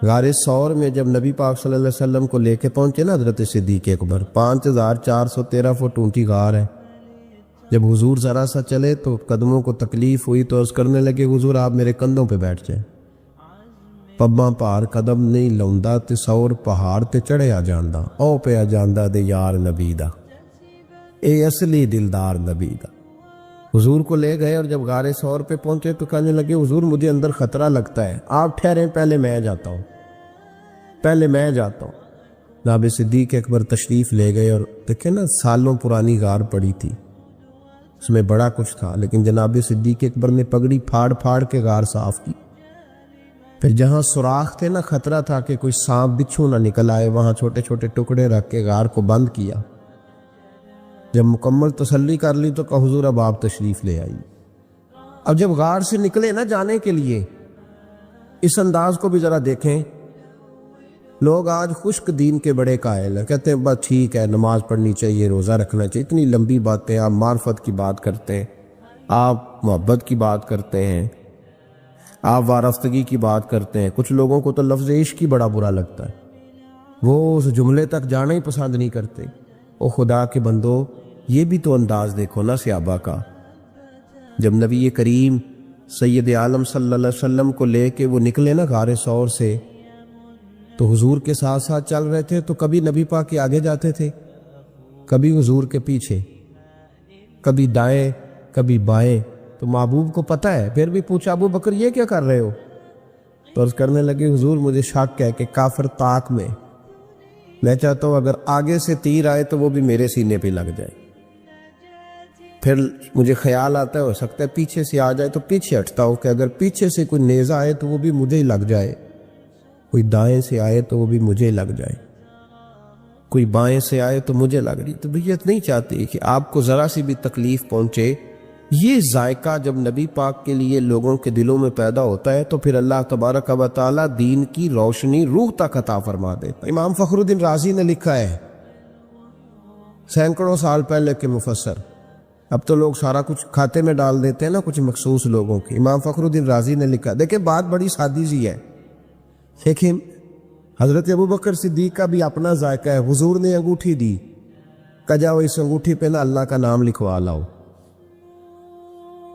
غار ثور میں جب نبی پاک صلی اللہ علیہ وسلم کو لے کے پہنچے نا حضرت صدیق اکبر، 5,413 فٹ اونچی غار ہے. جب حضور ذرا سا چلے تو قدموں کو تکلیف ہوئی تو عرض کرنے لگے حضور آپ میرے کندھوں پہ بیٹھ جائیں. پباں پار قدم نہیں لاؤندا تے سور پہاڑ تے چڑھیا جاندا، او پیا جاندا دے یار نبی دا، اے اصلی دلدار نبی دا. حضور کو لے گئے اور جب غار ثور پہ پہنچے تو کہنے لگے حضور مجھے اندر خطرہ لگتا ہے، آپ ٹھہریں پہلے میں جاتا ہوں، پہلے میں جاتا ہوں. جناب صدیق اکبر تشریف لے گئے اور دیکھیں نا سالوں پرانی غار پڑی تھی، اس میں بڑا کچھ تھا، لیکن جناب صدیق اکبر نے پگڑی پھاڑ پھاڑ کے غار صاف کی. پھر جہاں سوراخ تھے نا، خطرہ تھا کہ کوئی سانپ بچھو نہ نکل آئے، وہاں چھوٹے چھوٹے ٹکڑے رکھ کے غار کو بند کیا. جب مکمل تسلی کر لی تو کہا حضور اب آپ تشریف لے آئیے. اب جب غار سے نکلے نا جانے کے لیے، اس انداز کو بھی ذرا دیکھیں. لوگ آج خشک دین کے بڑے قائل ہیں، کہتے ہیں بس ٹھیک ہے نماز پڑھنی چاہیے، روزہ رکھنا چاہیے، اتنی لمبی باتیں، آپ معرفت کی بات کرتے ہیں، آپ محبت کی بات کرتے ہیں، آپ وارفتگی کی بات کرتے ہیں. کچھ لوگوں کو تو لفظ عشق ہی بڑا برا لگتا ہے، وہ اس جملے تک جانا ہی پسند نہیں کرتے. او خدا کے بندو، یہ بھی تو انداز دیکھو نا صحابہ کا. جب نبی کریم سید عالم صلی اللہ علیہ وسلم کو لے کے وہ نکلے نا غار ثور سے، تو حضور کے ساتھ ساتھ چل رہے تھے، تو کبھی نبی پاک کے آگے جاتے تھے، کبھی حضور کے پیچھے، کبھی دائیں کبھی بائیں. تو محبوب کو پتہ ہے، پھر بھی پوچھا ابو بکر یہ کیا کر رہے ہو؟ تو عرض کرنے لگے حضور مجھے شک ہے کہ کافر طاق میں چاہتا ہوں اگر آگے سے تیر آئے تو وہ بھی میرے سینے پہ لگ جائے. پھر مجھے خیال آتا ہے ہو سکتا ہے پیچھے سے آ جائے، تو پیچھے ہٹتا ہوں کہ اگر پیچھے سے کوئی نیزہ آئے تو وہ بھی مجھے ہی لگ جائے، کوئی دائیں سے آئے تو وہ بھی مجھے ہی لگ جائے. کوئی بائیں سے آئے تو مجھے لگ رہی طبیعت نہیں چاہتی کہ آپ کو ذرا سی بھی تکلیف پہنچے. یہ ذائقہ جب نبی پاک کے لیے لوگوں کے دلوں میں پیدا ہوتا ہے تو پھر اللہ تبارک و تعالیٰ دین کی روشنی روح تک عطا فرما دیتا ہے. امام فخر الدین رازی نے لکھا ہے، سینکڑوں سال پہلے کے مفسر، اب تو لوگ سارا کچھ کھاتے میں ڈال دیتے ہیں نا کچھ مخصوص لوگوں کی. امام فخر الدین رازی نے لکھا، دیکھیں بات بڑی سادی سی ہے، لیکن حضرت ابوبکر صدیق کا بھی اپنا ذائقہ ہے. حضور نے انگوٹھی دی، کہا جاؤ اس انگوٹھی پہ نا اللہ کا نام لکھوا لاؤ.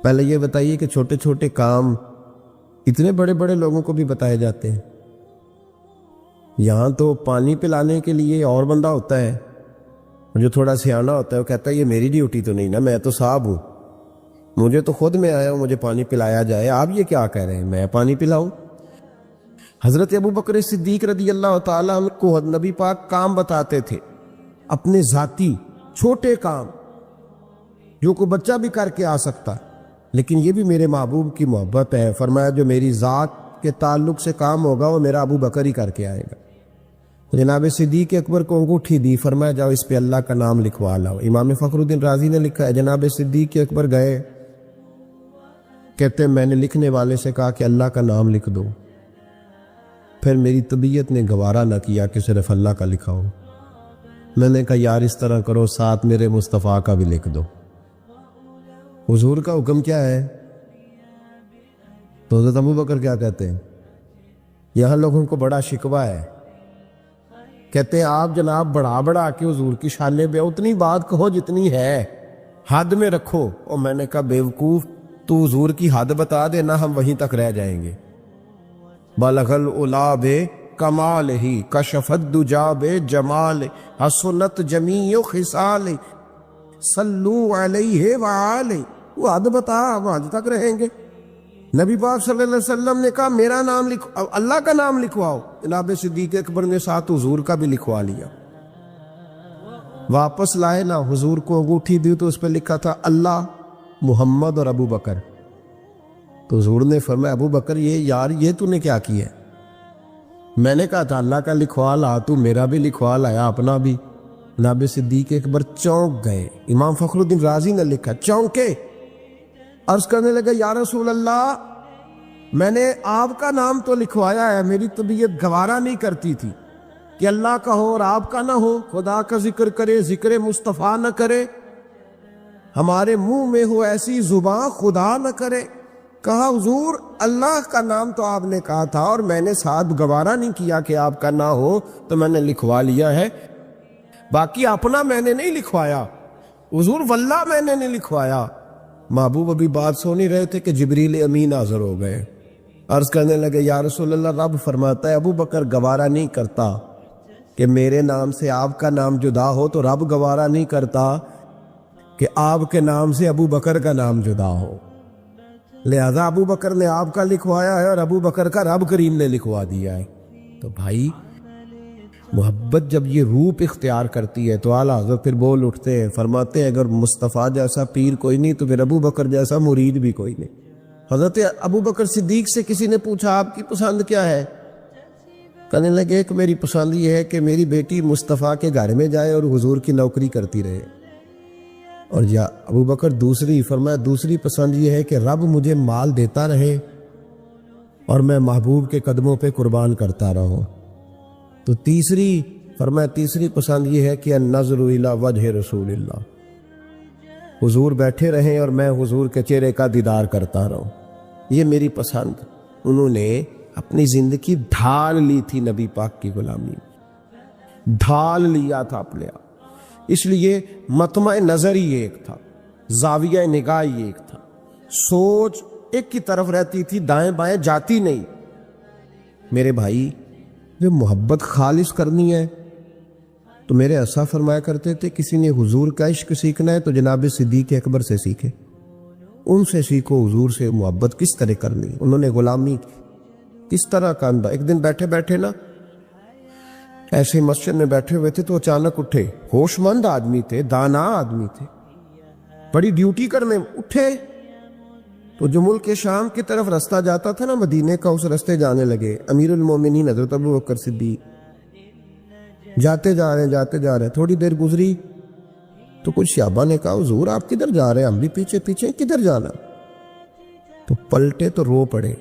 پہلے یہ بتائیے کہ چھوٹے چھوٹے کام اتنے بڑے بڑے لوگوں کو بھی بتائے جاتے ہیں. یہاں تو پانی پلانے کے لیے اور بندہ ہوتا ہے، جو تھوڑا سیانا ہوتا ہے وہ کہتا ہے یہ میری ڈیوٹی تو نہیں نا، میں تو صاحب ہوں، مجھے تو خود میں آیا ہوں مجھے پانی پلایا جائے، آپ یہ کیا کہہ رہے ہیں میں پانی پلاؤں. حضرت ابوبکر صدیق رضی اللہ تعالیٰ عنہ کو نبی پاک کام بتاتے تھے، اپنے ذاتی چھوٹے کام جو کوئی بچہ بھی کر کے آ سکتا، لیکن یہ بھی میرے محبوب کی محبت ہے. فرمایا جو میری ذات کے تعلق سے کام ہوگا وہ میرا ابو بکر ہی کر کے آئے گا. جناب صدیق اکبر کو انگوٹھی دی، فرمایا جاؤ اس پہ اللہ کا نام لکھوا لاؤ. امام فخر الدین رازی نے لکھا ہے جناب صدیق اکبر گئے، کہتے ہیں میں نے لکھنے والے سے کہا کہ اللہ کا نام لکھ دو، پھر میری طبیعت نے گوارا نہ کیا کہ صرف اللہ کا لکھا ہو. میں نے کہا یار اس طرح کرو ساتھ میرے مصطفیٰ کا بھی لکھ دو. حضور کا حکم کیا ہے تو حضرت ابوبکر کیا کہتے ہیں؟ یہاں لوگوں کو بڑا شکوہ ہے، کہتے ہیں آپ جناب بڑھا کے حضور کی شانے پہ اتنی بات کہو جتنی ہے، حد میں رکھو. اور میں نے کہا بیوقوف تو حضور کی حد بتا دے نا، ہم وہیں تک رہ جائیں گے. بلغ العلا بے کمال ہی کشف الدجا بے جمال حسنت جمیع خصال صلو علیہ وآلہ. وہ حد بتا، ہم حد تک رہیں گے. نبی پاک صلی اللہ علیہ وسلم نے کہا میرا نام لکھو، اللہ کا نام لکھواؤ. جناب صدیق اکبر نے ساتھ حضور کا بھی لکھوا لیا. واپس لائے نا، حضور کو انگوٹھی دی تو اس پہ لکھا تھا اللہ، محمد اور ابو بکر. تو حضور نے فرمایا ابو بکر یہ تو نے کیا کیا ہے؟ میں نے کہا تھا اللہ کا لکھوا لا، تو میرا بھی لکھوا لایا اپنا بھی. جناب صدیق اکبر چونک گئے. امام فخر الدین رازی نے لکھا چونکے، عرض کرنے لگا یا رسول اللہ میں نے آپ کا نام تو لکھوایا ہے، میری طبیعت گوارا نہیں کرتی تھی کہ اللہ کا ہو اور آپ کا نہ ہو، خدا کا ذکر کرے ذکر مصطفیٰ نہ کرے، ہمارے منہ میں ہو ایسی زباں خدا نہ کرے. کہا حضور اللہ کا نام تو آپ نے کہا تھا اور میں نے ساتھ گوارا نہیں کیا کہ آپ کا نہ ہو، تو میں نے لکھوا لیا ہے، باقی اپنا میں نے نہیں لکھوایا. حضور واللہ میں نے نہیں لکھوایا. محبوب ابھی بات سو نہیں رہے تھے کہ جبریل امین حاضر ہو گئے. عرض کرنے لگے یا رسول اللہ رب فرماتا ہے ابو بکر گوارا نہیں کرتا کہ میرے نام سے آپ کا نام جدا ہو، تو رب گوارا نہیں کرتا کہ آپ کے نام سے ابو بکر کا نام جدا ہو. لہذا ابو بکر نے آپ کا لکھوایا ہے اور ابو بکر کا رب کریم نے لکھوا دیا ہے. تو بھائی محبت جب یہ روپ اختیار کرتی ہے تو اعلیٰ حضرت پھر بول اٹھتے ہیں، فرماتے ہیں اگر مصطفیٰ جیسا پیر کوئی نہیں تو پھر ابو بکر جیسا مرید بھی کوئی نہیں. حضرت ابو بکر صدیق سے کسی نے پوچھا آپ کی پسند کیا ہے؟ کہنے لگے کہ میری پسند یہ ہے کہ میری بیٹی مصطفیٰ کے گھر میں جائے اور حضور کی نوکری کرتی رہے. اور یا ابو بکر دوسری، فرمایا دوسری پسند یہ ہے کہ رب مجھے مال دیتا رہے اور میں محبوب کے قدموں پہ قربان کرتا رہوں. تو تیسری، فرمایا تیسری پسند یہ ہے کہ النظر الی وجہ رسول اللہ، حضور بیٹھے رہیں اور میں حضور کے چہرے کا دیدار کرتا رہوں. یہ میری پسند. انہوں نے اپنی زندگی ڈھال لی تھی نبی پاک کی غلامی، ڈھال لیا تھا اپنے آپ. اس لیے مطمع نظر ہی ایک تھا، زاویہ نگاہ ہی ایک تھا، سوچ ایک کی طرف رہتی تھی، دائیں بائیں جاتی نہیں. میرے بھائی جو محبت خالص کرنی ہے تو میرے ایسا فرمایا کرتے تھے کسی نے حضور کا عشق سیکھنا ہے تو جناب صدیق اکبر سے سیکھے، ان سے سیکھو حضور سے محبت کس طرح کرنی. انہوں نے غلامی کس طرح کا اندھا. ایک دن بیٹھے بیٹھے نا ایسے ہی مسجد میں بیٹھے ہوئے تھے تو اچانک اٹھے، ہوش مند آدمی تھے، دانا آدمی تھے، بڑی ڈیوٹی کرنے اٹھے. تو جو ملک شام کی طرف رستہ جاتا تھا نا مدینے کا، اس رستے جانے لگے. امیر المومنین حضرت ابو بکر صدیق جاتے جا رہے ہیں. تھوڑی دیر گزری تو کچھ صحابہ نے کہا حضور آپ کدھر جا رہے ہیں؟ ہم بھی پیچھے پیچھے، کدھر جانا؟ تو پلٹے تو رو پڑے.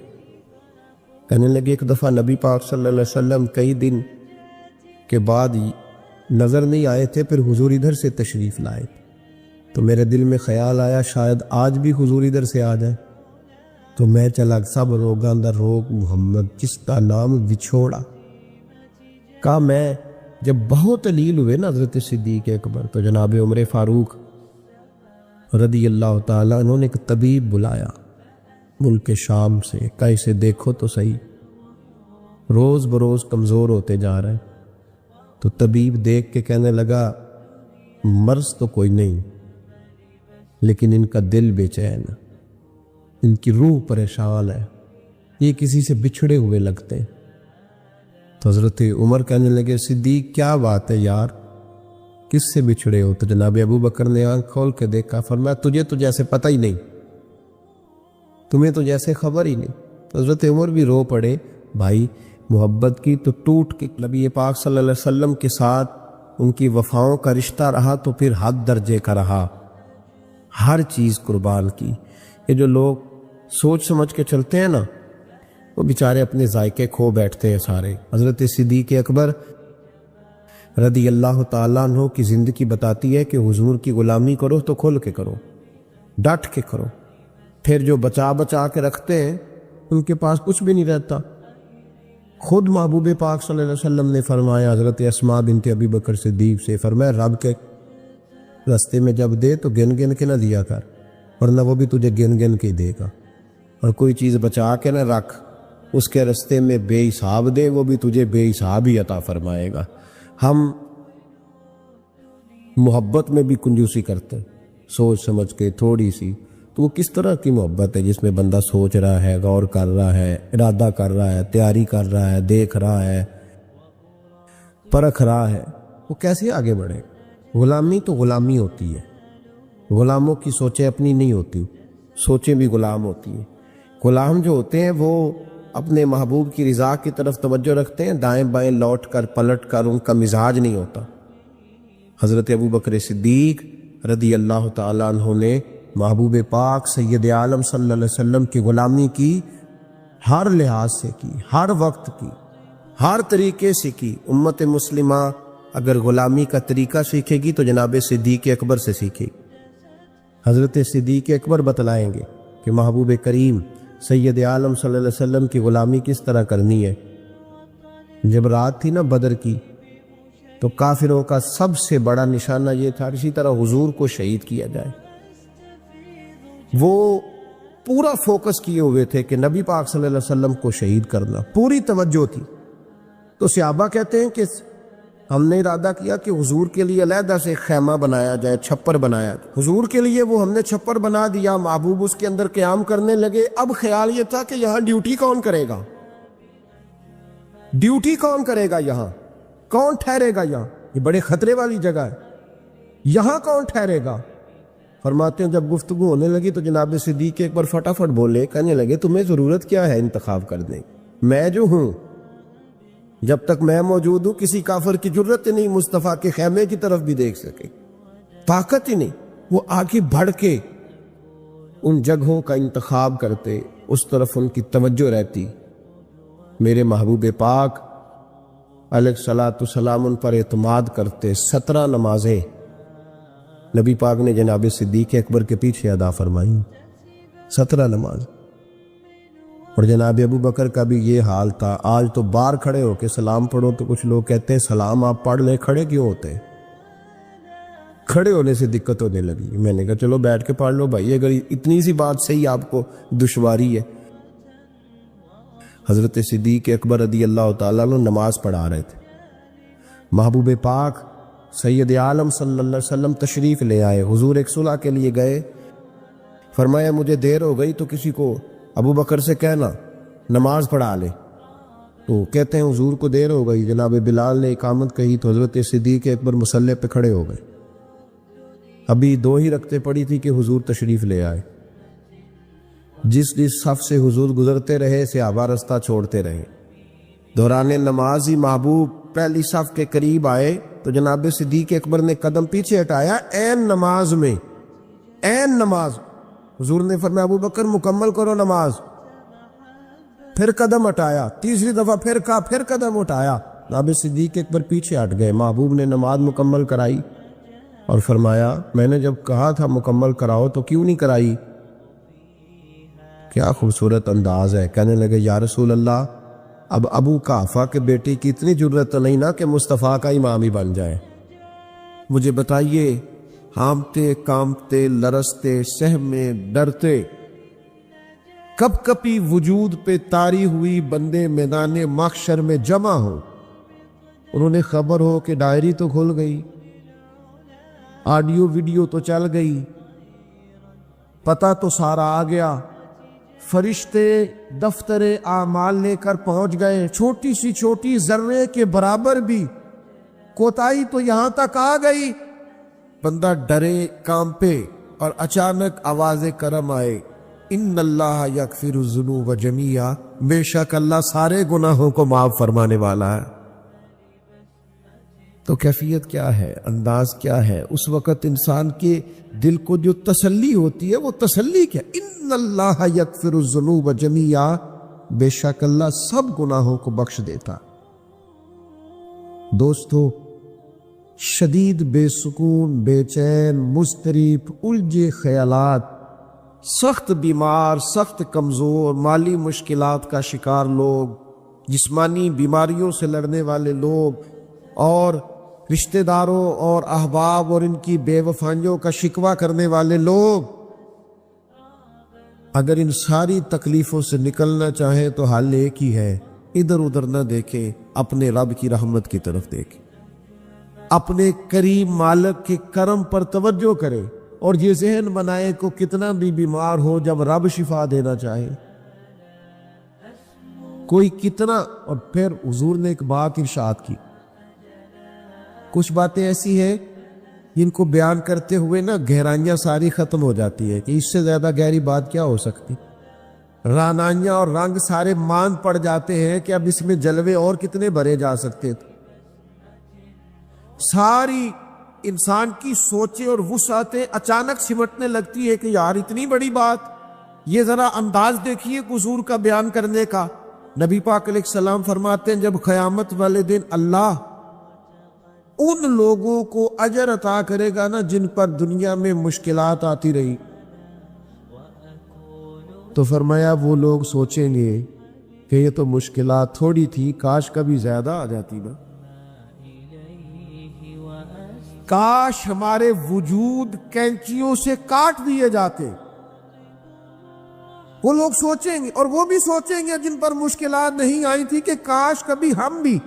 کہنے لگے ایک دفعہ نبی پاک صلی اللہ علیہ وسلم کئی دن کے بعد نظر نہیں آئے تھے، پھر حضور ادھر سے تشریف لائے، تو میرے دل میں خیال آیا شاید آج بھی حضور ادھر سے آ جائے. تو میں چلا سب روگاں دا روگ محمد جس کا نام بچھوڑا. کہا میں جب بہت علیل ہوئے نا حضرت صدیق اکبر، تو جناب عمر فاروق رضی اللہ تعالیٰ انہوں نے ایک طبیب بلایا ملک شام سے. کہا اسے دیکھو تو صحیح، روز بروز کمزور ہوتے جا رہے ہیں. تو طبیب دیکھ کے کہنے لگا مرض تو کوئی نہیں، لیکن ان کا دل بے چین، ان کی روح پریشان ہے، یہ کسی سے بچھڑے ہوئے لگتے ہیں. تو حضرت عمر کہنے لگے صدیق کیا بات ہے یار، کس سے بچھڑے ہو؟ تو جناب ابو بکر نے آنکھ کھول کے دیکھا، فرمایا تجھے تو جیسے پتہ ہی نہیں، تمہیں تو جیسے خبر ہی نہیں. تو حضرت عمر بھی رو پڑے. بھائی محبت کی تو ٹوٹ کے نبی پاک صلی اللہ علیہ وسلم کے ساتھ ان کی وفاؤں کا رشتہ رہا تو پھر حد درجے کا رہا، ہر چیز قربان کی. یہ جو لوگ سوچ سمجھ کے چلتے ہیں نا، وہ بیچارے اپنے ذائقے کھو بیٹھتے ہیں سارے. حضرت صدیق اکبر رضی اللہ تعالیٰ عنہ کی زندگی بتاتی ہے کہ حضور کی غلامی کرو تو کھل کے کرو، ڈٹ کے کرو. پھر جو بچا بچا کے رکھتے ہیں ان کے پاس کچھ بھی نہیں رہتا. خود محبوب پاک صلی اللہ علیہ وسلم نے فرمایا حضرت اسماء بنت ابی بکر صدیق سے، فرمایا رب کے رستے میں جب دے تو گن گن کے نہ دیا کر، ورنہ وہ بھی تجھے گن گن کے ہی دے گا. اور کوئی چیز بچا کے نہ رکھ، اس کے رستے میں بے حساب دے، وہ بھی تجھے بے حساب ہی عطا فرمائے گا. ہم محبت میں بھی کنجوسی کرتے ہیں، سوچ سمجھ کے تھوڑی سی. تو وہ کس طرح کی محبت ہے جس میں بندہ سوچ رہا ہے، غور کر رہا ہے، ارادہ کر رہا ہے، تیاری کر رہا ہے، دیکھ رہا ہے، پرکھ رہا ہے، وہ کیسے آگے بڑھے؟ غلامی تو غلامی ہوتی ہے، غلاموں کی سوچیں اپنی نہیں ہوتی، سوچیں بھی غلام ہوتی ہیں. غلام جو ہوتے ہیں وہ اپنے محبوب کی رضا کی طرف توجہ رکھتے ہیں، دائیں بائیں لوٹ کر پلٹ کر ان کا مزاج نہیں ہوتا. حضرت ابو بکر صدیق رضی اللہ تعالیٰ عنہ نے محبوب پاک سید عالم صلی اللہ علیہ وسلم کی غلامی کی، ہر لحاظ سے کی، ہر وقت کی، ہر طریقے سے کی. امت مسلمہ اگر غلامی کا طریقہ سیکھے گی تو جناب صدیق اکبر سے سیکھے گی. حضرت صدیق اکبر بتلائیں گے کہ محبوب کریم سید عالم صلی اللہ علیہ وسلم کی غلامی کس طرح کرنی ہے. جب رات تھی نا بدر کی، تو کافروں کا سب سے بڑا نشانہ یہ تھا اسی طرح حضور کو شہید کیا جائے. وہ پورا فوکس کیے ہوئے تھے کہ نبی پاک صلی اللہ علیہ وسلم کو شہید کرنا، پوری توجہ تھی. تو صحابہ کہتے ہیں کہ ہم نے ارادہ کیا کہ حضور کے لیے علیحدہ سے خیمہ بنایا جائے، چھپر بنایا جائے. حضور کے لیے وہ ہم نے چھپر بنا دیا، محبوب اس کے اندر قیام کرنے لگے. اب خیال یہ تھا کہ یہاں ڈیوٹی کون کرے گا، ڈیوٹی کون کرے گا، یہاں کون ٹھہرے گا، یہاں یہ بڑے خطرے والی جگہ ہے، یہاں کون ٹھہرے گا. فرماتے ہیں جب گفتگو ہونے لگی تو جناب صدیق ایک بار فٹافٹ بولے، کہنے لگے تمہیں ضرورت کیا ہے انتخاب کرنے کی؟ میں جو ہوں، جب تک میں موجود ہوں کسی کافر کی جرت ہی نہیں مصطفیٰ کے خیمے کی طرف بھی دیکھ سکے، طاقت ہی نہیں. وہ آگے بڑھ کے ان جگہوں کا انتخاب کرتے، اس طرف ان کی توجہ رہتی. میرے محبوب پاک علیہ الصلاۃ والسلام ان پر اعتماد کرتے. 17 نمازیں نبی پاک نے جناب صدیق اکبر کے پیچھے ادا فرمائی، 17 نماز. اور جناب ابو بکر کا بھی یہ حال تھا. آج تو باہر کھڑے ہو کے سلام پڑھو تو کچھ لوگ کہتے ہیں سلام آپ پڑھ لیں، کھڑے کیوں ہوتے ہیں؟ کھڑے ہونے سے دقت ہونے لگی. میں نے کہا چلو بیٹھ کے پڑھ لو بھائی، اگر اتنی سی بات صحیح آپ کو دشواری ہے. حضرت صدیق اکبر رضی اللہ تعالیٰ عنہ نماز پڑھا رہے تھے. محبوب پاک سید عالم صلی اللہ علیہ وسلم تشریف لے آئے. حضور ایک صلح کے لیے گئے، فرمایا مجھے دیر ہو گئی تو کسی کو ابو بکر سے کہنا نماز پڑھا لے. تو کہتے ہیں حضور کو دیر ہو گئی، جناب بلال نے اقامت کہی تو حضرت صدیق اکبر مصلی پہ کھڑے ہو گئے. ابھی 2 ہی رکعتیں پڑی تھی کہ حضور تشریف لے آئے. جس صف سے حضور گزرتے رہے صحابہ رستہ چھوڑتے رہے. دوران نماز ہی محبوب پہلی صف کے قریب آئے تو جناب صدیق اکبر نے قدم پیچھے ہٹایا، عین نماز میں، عین نماز۔ حضور نے فرمایا ابو بکر مکمل کرو نماز، پھر قدم ہٹایا، تیسری دفعہ پھر کہا، پھر قدم ہٹایا، جناب صدیق اکبر پیچھے ہٹ گئے۔ محبوب نے نماز مکمل کرائی اور فرمایا میں نے جب کہا تھا مکمل کراؤ تو کیوں نہیں کرائی؟ کیا خوبصورت انداز ہے۔ کہنے لگے یا رسول اللہ اب ابو قحافہ کے بیٹے کی اتنی جرت تو نہیں نا کہ مصطفیٰ کا امام ہی بن جائے، مجھے بتائیے ہامتے کامتے لرزتے سہمے ڈرتے کب کبھی وجود پہ طاری ہوئی بندے میدان محشر میں جمع ہو، انہوں نے خبر ہو کہ ڈائری تو کھل گئی، آڈیو ویڈیو تو چل گئی، پتہ تو سارا آ گیا، فرشتے دفتر اعمال لے کر پہنچ گئے، چھوٹی سی چھوٹی ذرے کے برابر بھی کوتاہی تو یہاں تک آ گئی، بندہ ڈرے کانپے اور اچانک آواز کرم آئے، ان اللہ یغفر الذنوب جمیعا، بے شک اللہ سارے گناہوں کو معاف فرمانے والا ہے۔ تو کیفیت کیا ہے، انداز کیا ہے؟ اس وقت انسان کے دل کو جو تسلی ہوتی ہے وہ تسلی کیا؟ ان اللہ یغفر الذنوب جمیعا، بے شک اللہ سب گناہوں کو بخش دیتا۔ دوستو، شدید بے سکون، بے چین، مضطرب، الجھے خیالات، سخت بیمار، سخت کمزور، مالی مشکلات کا شکار لوگ، جسمانی بیماریوں سے لڑنے والے لوگ، اور رشتہ داروں اور احباب اور ان کی بے وفائیوں کا شکوہ کرنے والے لوگ، اگر ان ساری تکلیفوں سے نکلنا چاہیں تو حل ایک ہی ہے، ادھر ادھر نہ دیکھیں، اپنے رب کی رحمت کی طرف دیکھیں، اپنے کریم مالک کے کرم پر توجہ کریں، اور یہ ذہن بنائے کو کتنا بھی بیمار ہو جب رب شفا دینا چاہے، کوئی کتنا۔ اور پھر حضور نے ایک بات ارشاد کی، کچھ باتیں ایسی ہیں جن کو بیان کرتے ہوئے نا گہرائیاں ساری ختم ہو جاتی ہے کہ اس سے زیادہ گہری بات کیا ہو سکتی، رانائیاں اور رنگ سارے مان پڑ جاتے ہیں کہ اب اس میں جلوے اور کتنے بھرے جا سکتے تھے۔ ساری انسان کی سوچیں اور وسعتیں اچانک سمٹنے لگتی ہے کہ یار اتنی بڑی بات، یہ ذرا انداز دیکھیے حضور کا بیان کرنے کا۔ نبی پاک علیہ السلام فرماتے ہیں جب قیامت والے دن اللہ ان لوگوں کو اجر عطا کرے گا نا جن پر دنیا میں مشکلات آتی رہی، تو فرمایا وہ لوگ سوچیں گے کہ یہ تو مشکلات تھوڑی تھی، کاش کبھی زیادہ آ جاتی نا، کاش ہمارے وجود کینچیوں سے کاٹ دیے جاتے۔ وہ لوگ سوچیں گے، اور وہ بھی سوچیں گے جن پر مشکلات نہیں آئی تھی کہ کاش کبھی ہم بھی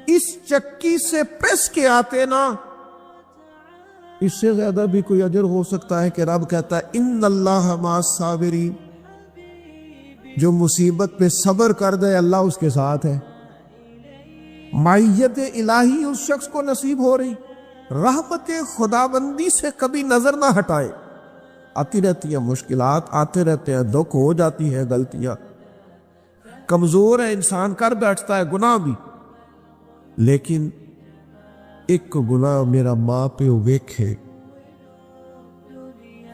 اس چکی سے پس کے آتے نا۔ اس سے زیادہ بھی کوئی اجر ہو سکتا ہے کہ رب کہتا ہے ان اللہ مع الصابرین، جو مصیبت پہ صبر کر دے اللہ اس کے ساتھ ہے۔ معیت الہی اس شخص کو نصیب ہو رہی، رحمت خداوندی سے کبھی نظر نہ ہٹائے۔ آتی رہتی ہیں مشکلات، آتے رہتے ہیں دکھ، ہو جاتی ہے غلطیاں، کمزور ہے انسان، کر بیٹھتا ہے گناہ بھی، لیکن ایک گناہ میرا ماں پیو ویکھے،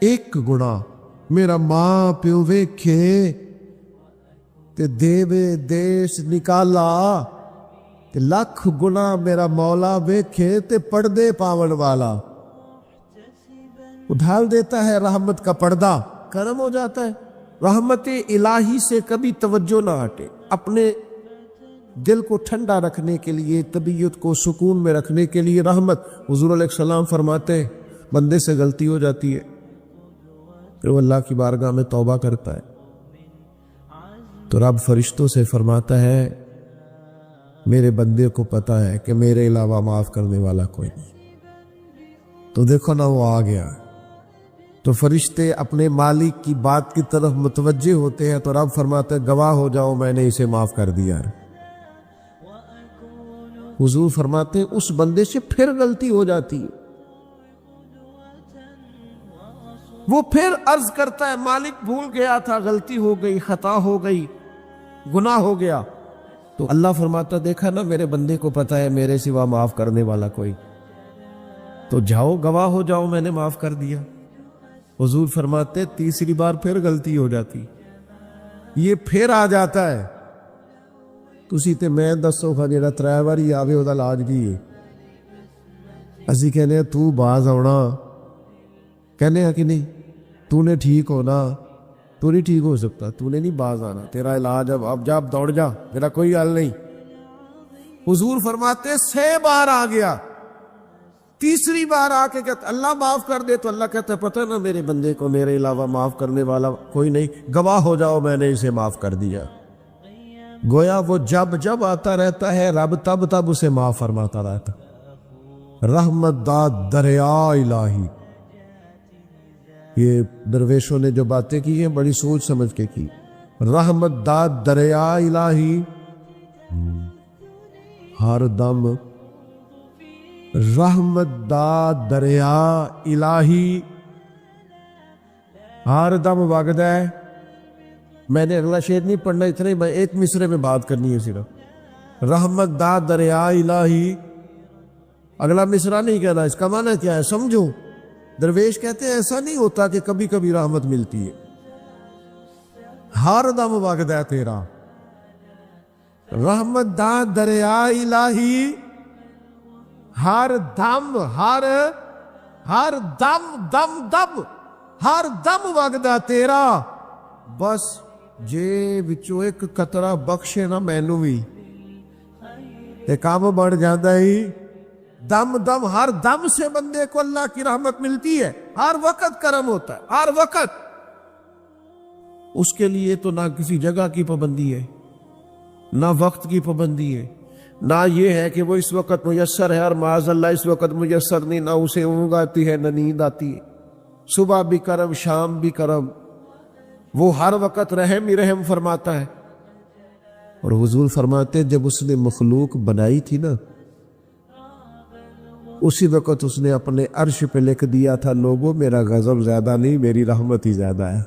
ایک گناہ میرا ماں پیو ویکھے تے دیوے دیش نکالا، تے لکھ گناہ میرا مولا ویکھے تے پردے پاون والا، اڈھال دیتا ہے رحمت کا پردہ، کرم ہو جاتا ہے۔ رحمت الہی سے کبھی توجہ نہ ہٹے، اپنے دل کو ٹھنڈا رکھنے کے لیے، طبیعت کو سکون میں رکھنے کے لیے رحمت۔ حضور علیہ السلام فرماتے ہیں بندے سے غلطی ہو جاتی ہے پھر وہ اللہ کی بارگاہ میں توبہ کرتا ہے تو رب فرشتوں سے فرماتا ہے میرے بندے کو پتا ہے کہ میرے علاوہ معاف کرنے والا کوئی نہیں۔ تو دیکھو نا وہ آ گیا، تو فرشتے اپنے مالک کی بات کی طرف متوجہ ہوتے ہیں تو رب فرماتے ہیں گواہ ہو جاؤ میں نے اسے معاف کر دیا ہے۔ حضور فرماتے ہیں اس بندے سے پھر غلطی ہو جاتی ہے، وہ پھر عرض کرتا ہے مالک بھول گیا تھا، غلطی ہو گئی، خطا ہو گئی، گناہ ہو گیا۔ تو اللہ فرماتا دیکھا نا میرے بندے کو پتا ہے میرے سوا معاف کرنے والا کوئی، تو جاؤ گواہ ہو جاؤ میں نے معاف کر دیا۔ حضور فرماتے تیسری بار پھر غلطی ہو جاتی، یہ پھر آ جاتا ہے، تسی تے میں دسو کھا جڑا 3 واری آوے او دا علاج کی ہے؟ اسی کہنے ہیں تو باز آنا، کہنے ہیں کہ نہیں تو نے ٹھیک ہونا، تو نہیں ٹھیک ہو سکتا، تو نے نہیں باز آنا، تیرا علاج اب جا اب دوڑ جا، تیرا کوئی حل نہیں۔ حضور فرماتے 6 بار آ گیا، تیسری بار آ کے کہتا اللہ معاف کر دے، تو اللہ کہتا ہے پتہ نا میرے بندے کو میرے علاوہ معاف کرنے والا کوئی نہیں، گواہ ہو جاؤ میں نے اسے معاف کر دیا۔ گویا وہ جب جب آتا رہتا ہے رب تب تب اسے معاف فرماتا رہتا۔ رحمت داد دریا الہی، یہ درویشوں نے جو باتیں کی ہیں بڑی سوچ سمجھ کے کی۔ رحمت داد دریا الہی، ہر دم رحمت داد دریا الہی ہر دم وگدا ہے۔ میں نے اگلا شعر نہیں پڑھنا، اتنے میں ایک مصرے میں بات کرنی ہے صرف۔ رحمت داد دریا الہی، اگلا مصرع نہیں کہنا، اس کا معنی کیا ہے سمجھو۔ درویش کہتے ہیں ایسا نہیں ہوتا کہ کبھی کبھی رحمت ملتی ہے، ہر دم وگدا ہے تیرا۔ رحمت داد دریا الہی ہر دم ہر دم دم دم ہر دم وگدا تیرا، بس جے وچوں ایک قطرہ بخشے نا مینوں وی تے کام بڑھ جاتا ہی۔ دم دم ہر دم سے بندے کو اللہ کی رحمت ملتی ہے، ہر وقت کرم ہوتا ہے، ہر وقت۔ اس کے لیے تو نہ کسی جگہ کی پابندی ہے، نہ وقت کی پابندی ہے، نہ یہ ہے کہ وہ اس وقت میسر ہے اور معاذ اللہ اس وقت میسر نہیں، نہ اسے اونگ آتی ہے نہ نیند آتی ہے۔ صبح بھی کرم شام بھی کرم، وہ ہر وقت رحم ہی رحم فرماتا ہے۔ اور حضور فرماتے جب اس نے مخلوق بنائی تھی نا، اسی وقت اس نے اپنے عرش پہ لکھ دیا تھا لوگوں میرا غضب زیادہ نہیں میری رحمت ہی زیادہ ہے۔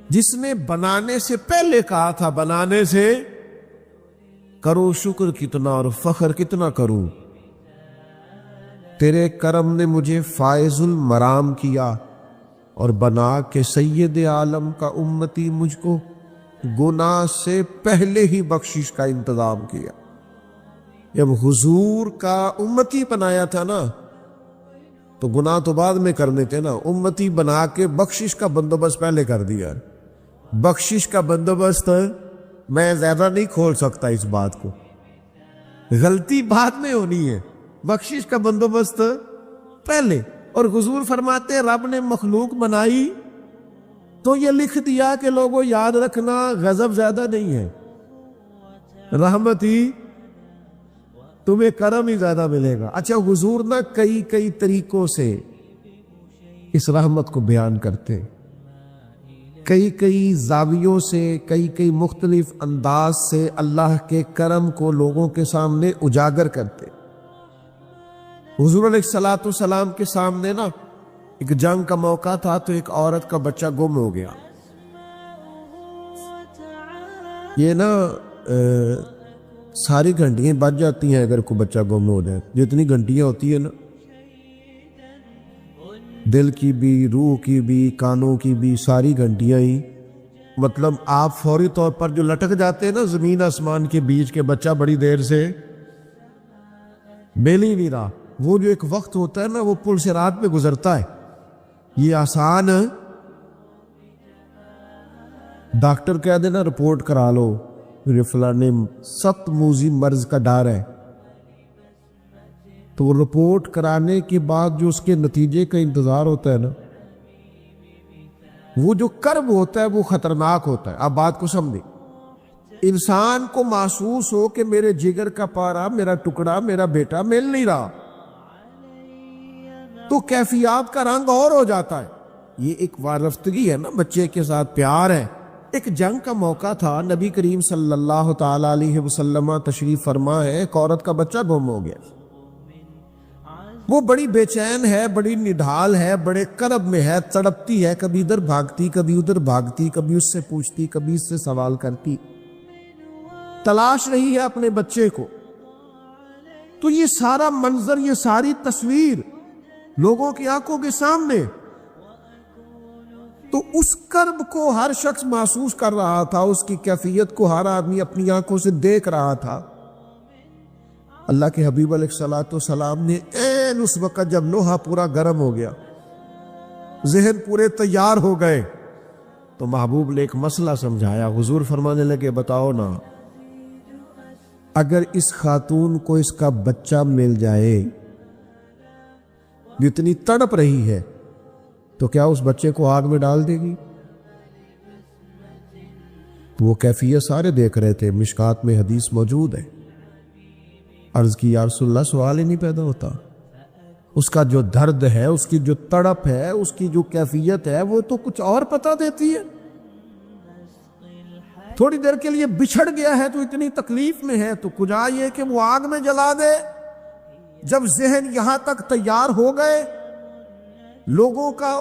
جس نے بنانے سے پہلے کہا تھا بنانے سے کرو شکر کتنا اور فخر کتنا کروں، تیرے کرم نے مجھے فائز المرام کیا اور بنا کے سید عالم کا امتی مجھ کو گناہ سے پہلے ہی بخشش کا انتظام کیا۔ جب حضور کا امتی بنایا تھا نا تو گناہ تو بعد میں کرنے تھے نا، امتی بنا کے بخشش کا بندوبست پہلے کر دیا۔ بخشش کا بندوبست میں زیادہ نہیں کھول سکتا اس بات کو، غلطی بعد میں ہونی ہے، بخشش کا بندوبست پہلے۔ اور حضور فرماتے رب نے مخلوق بنائی تو یہ لکھ دیا کہ لوگوں یاد رکھنا غضب زیادہ نہیں ہے، رحمت ہی تمہیں کرم ہی زیادہ ملے گا۔ اچھا حضور نہ کئی طریقوں سے اس رحمت کو بیان کرتے، کئی زاویوں سے، کئی مختلف انداز سے اللہ کے کرم کو لوگوں کے سامنے اجاگر کرتے۔ حضور علیہ الصلوۃ والسلام کے سامنے نا ایک جنگ کا موقع تھا تو ایک عورت کا بچہ گم ہو گیا۔ یہ نا ساری گھنٹیاں بج جاتی ہیں اگر کوئی بچہ گم ہو جائے، جتنی گھنٹیاں ہوتی ہیں نا، دل کی بھی روح کی بھی کانوں کی بھی ساری گھنٹیاں ہی، مطلب آپ فوری طور پر جو لٹک جاتے ہیں نا زمین آسمان کے بیچ کے بچہ بڑی دیر سے مل ہی نہیں رہا، وہ جو ایک وقت ہوتا ہے نا وہ پل سے رات میں گزرتا ہے، یہ آسان ڈاکٹر کہہ دینا رپورٹ کرا لو فلانے سخت موذی مرض کا ڈر ہے، تو وہ رپورٹ کرانے کے بعد جو اس کے نتیجے کا انتظار ہوتا ہے نا، وہ جو کرب ہوتا ہے وہ خطرناک ہوتا ہے۔ آپ بات کو سمجھیں، انسان کو محسوس ہو کہ میرے جگر کا پارا، میرا ٹکڑا، میرا بیٹا مل نہیں رہا، تو کیفیات کا رنگ اور ہو جاتا ہے۔ یہ ایک وارفتگی ہے نا، بچے کے ساتھ پیار ہے۔ ایک جنگ کا موقع تھا، نبی کریم صلی اللہ تعالی علیہ وسلم تشریف فرما ہے، ایک عورت کا بچہ گم ہو گیا، وہ بڑی بے چین ہے، بڑی نڈھال ہے، بڑے کرب میں ہے، تڑپتی ہے، کبھی ادھر بھاگتی کبھی ادھر بھاگتی، کبھی اس سے پوچھتی کبھی اس سے سوال کرتی۔ تلاش رہی ہے اپنے بچے کو. تو یہ سارا منظر، یہ ساری تصویر لوگوں کی آنکھوں کے سامنے. تو اس کرب کو ہر شخص محسوس کر رہا تھا، اس کی کیفیت کو ہر آدمی اپنی آنکھوں سے دیکھ رہا تھا. اللہ کے حبیب علیہ الصلوۃ والسلام نے عین اس وقت جب لوہا پورا گرم ہو گیا، ذہن پورے تیار ہو گئے، تو محبوب نے ایک مسئلہ سمجھایا. حضور فرمانے لگے بتاؤ نا، اگر اس خاتون کو اس کا بچہ مل جائے جتنی تڑپ رہی ہے تو کیا اس بچے کو آگ میں ڈال دے گی؟ وہ کیفیت سارے دیکھ رہے تھے، مشکات میں حدیث موجود ہے. عرض کی یا رسول اللہ، سوال ہی نہیں پیدا ہوتا. اس کا جو درد ہے، اس کی جو تڑپ ہے، اس کی جو کیفیت ہے، وہ تو کچھ اور پتہ دیتی ہے. تھوڑی دیر کے لیے بچھڑ گیا ہے تو اتنی تکلیف میں ہے، تو کجا یہ کہ وہ آگ میں جلا دے. جب ذہن یہاں تک تیار ہو گئے، لوگوں کا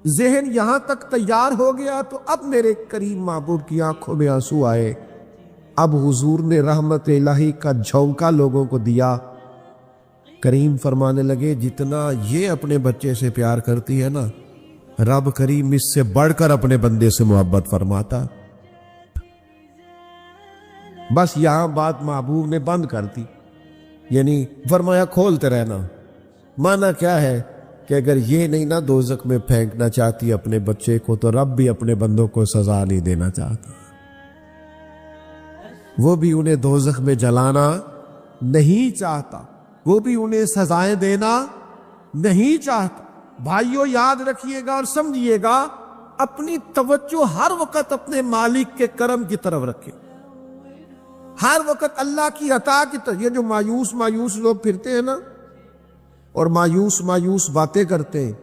ذہن یہاں تک تیار ہو گیا، تو اب میرے کریم محبوب کی آنکھوں میں آنسو آئے. اب حضور نے رحمت الہی کا جھونکا لوگوں کو دیا. کریم فرمانے لگے جتنا یہ اپنے بچے سے پیار کرتی ہے نا، رب کریم اس سے بڑھ کر اپنے بندے سے محبت فرماتا. بس یہاں بات محبوب نے بند کر دی، یعنی فرمایا کھولتے رہنا. مانا کیا ہے کہ اگر یہ نہیں نہ دوزخ میں پھینکنا چاہتی اپنے بچے کو، تو رب بھی اپنے بندوں کو سزا نہیں دینا چاہتا. وہ بھی انہیں دوزخ میں جلانا نہیں چاہتا، وہ بھی انہیں سزائیں دینا نہیں چاہتا. بھائیو یاد رکھیے گا اور سمجھیے گا، اپنی توجہ ہر وقت اپنے مالک کے کرم کی طرف رکھے، ہر وقت اللہ کی عطا کی طرف. یہ جو مایوس لوگ پھرتے ہیں نا اور مایوس باتیں کرتے ہیں،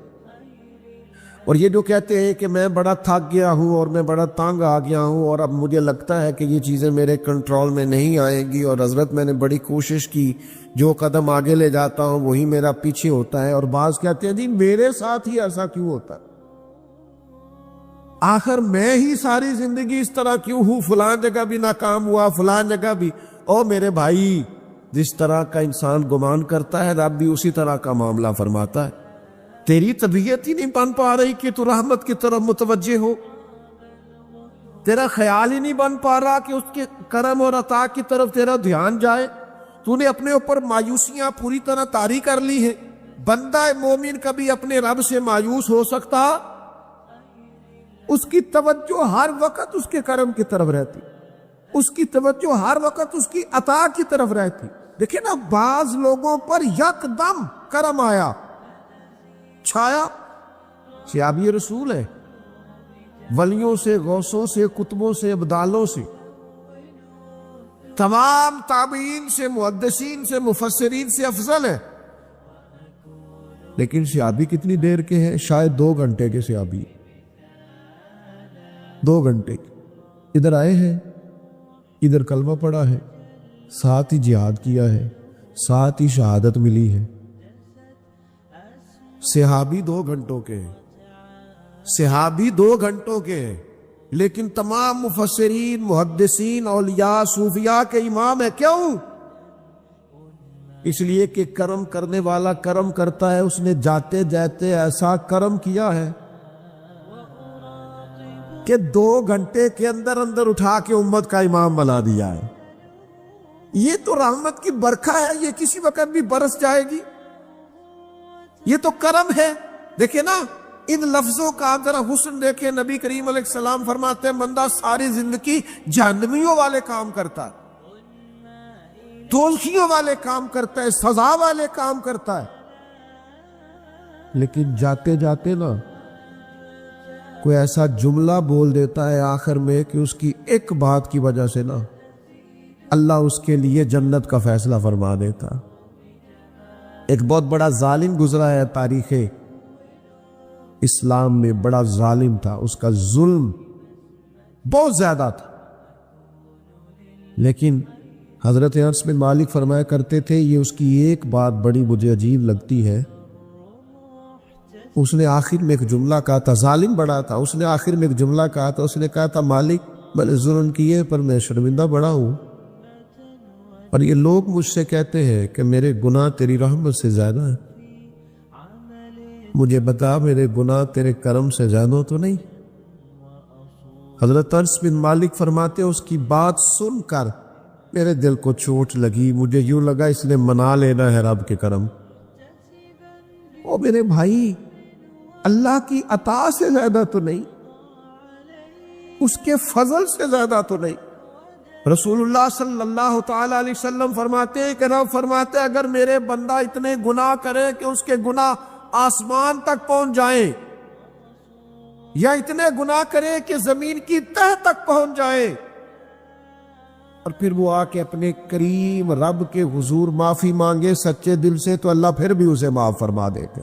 اور یہ جو کہتے ہیں کہ میں بڑا تھک گیا ہوں اور میں بڑا تنگ آ گیا ہوں اور اب مجھے لگتا ہے کہ یہ چیزیں میرے کنٹرول میں نہیں آئیں گی، اور حضرت میں نے بڑی کوشش کی، جو قدم آگے لے جاتا ہوں وہی میرا پیچھے ہوتا ہے. اور بعض کہتے ہیں جی میرے ساتھ ہی ایسا کیوں ہوتا ہے، آخر میں ہی ساری زندگی اس طرح کیوں ہوں، فلان جگہ بھی ناکام ہوا، فلان جگہ بھی. او میرے بھائی، جس طرح کا انسان گمان کرتا ہے رب بھی اسی طرح کا معاملہ فرماتا ہے. تیری طبیعت ہی نہیں بن پا رہی کہ تو رحمت کی طرف متوجہ ہو، تیرا خیال ہی نہیں بن پا رہا کہ اس کے کرم اور عطا کی طرف تیرا دھیان جائے. تو نے اپنے اوپر مایوسیاں پوری طرح طاری کر لی ہیں. بندہ مومن کبھی اپنے رب سے مایوس ہو سکتا؟ اس کی توجہ ہر وقت اس کے کرم کی طرف رہتی، اس کی توجہ ہر وقت اس کی عطا کی طرف رہتی. دیکھیں نا، بعض لوگوں پر یکدم کرم آیا، چھایا. صحابی رسول ہے، ولیوں سے، غوثوں سے، کتبوں سے، ابدالوں سے، تمام تابعین سے، محدثین سے، مفسرین سے افضل ہے. لیکن صحابی کتنی دیر کے ہیں؟ شاید 2 گھنٹے کے صحابی، 2 گھنٹے ادھر آئے ہیں، ادھر کلمہ پڑھا ہے، ساتھ ہی جہاد کیا ہے، ساتھ ہی شہادت ملی ہے. صحابی 2 گھنٹوں کے ہیں، صحابی 2 گھنٹوں کے ہیں، لیکن تمام مفسرین، محدثین، اولیاء، صوفیاء کے امام ہے. کیوں؟ اس لیے کہ کرم کرنے والا کرم کرتا ہے. اس نے جاتے جاتے ایسا کرم کیا ہے کہ 2 گھنٹے کے اندر اٹھا کے امت کا امام بنا دیا ہے. یہ تو رحمت کی برکھا ہے، یہ کسی وقت بھی برس جائے گی. یہ تو کرم ہے. دیکھیں نا، ان لفظوں کا ذرا حسن دیکھیں. نبی کریم علیہ السلام فرماتے ہیں بندہ ساری زندگی جہنمیوں والے کام کرتا ہے، تلخیوں والے کام کرتا ہے، سزا والے کام کرتا ہے، لیکن جاتے جاتے نا کوئی ایسا جملہ بول دیتا ہے آخر میں کہ اس کی ایک بات کی وجہ سے نا اللہ اس کے لیے جنت کا فیصلہ فرما دیتا. ایک بہت بڑا ظالم گزرا ہے تاریخ اسلام میں، بڑا ظالم تھا، اس کا ظلم بہت زیادہ تھا. لیکن حضرت انس بن مالک فرمایا کرتے تھے، یہ اس کی ایک بات بڑی مجھے عجیب لگتی ہے. اس نے آخر میں ایک جملہ کہا تھا، ظالم بڑا تھا، اس نے آخر میں ایک جملہ کہا تھا. اس نے کہا تھا مالک میں نے ظلم کیے پر میں شرمندہ بڑا ہوں، اور یہ لوگ مجھ سے کہتے ہیں کہ میرے گناہ تیری رحمت سے زیادہ ہیں۔ مجھے بتا میرے گناہ تیرے کرم سے زیادہ تو نہیں؟ حضرت انس بن مالک فرماتے اس کی بات سن کر میرے دل کو چوٹ لگی، مجھے یوں لگا اس نے منا لینا ہے رب کے کرم۔ او میرے بھائی، اللہ کی عطا سے زیادہ تو نہیں، اس کے فضل سے زیادہ تو نہیں۔ رسول اللہ صلی اللہ تعالی علیہ وسلم فرماتے ہیں کہ رب فرماتے ہیں اگر میرے بندہ اتنے گناہ کرے کہ اس کے گناہ آسمان تک پہنچ جائیں، یا اتنے گناہ کرے کہ زمین کی تہ تک پہنچ جائے، اور پھر وہ آ کے اپنے کریم رب کے حضور معافی مانگے سچے دل سے، تو اللہ پھر بھی اسے معاف فرما دے گا۔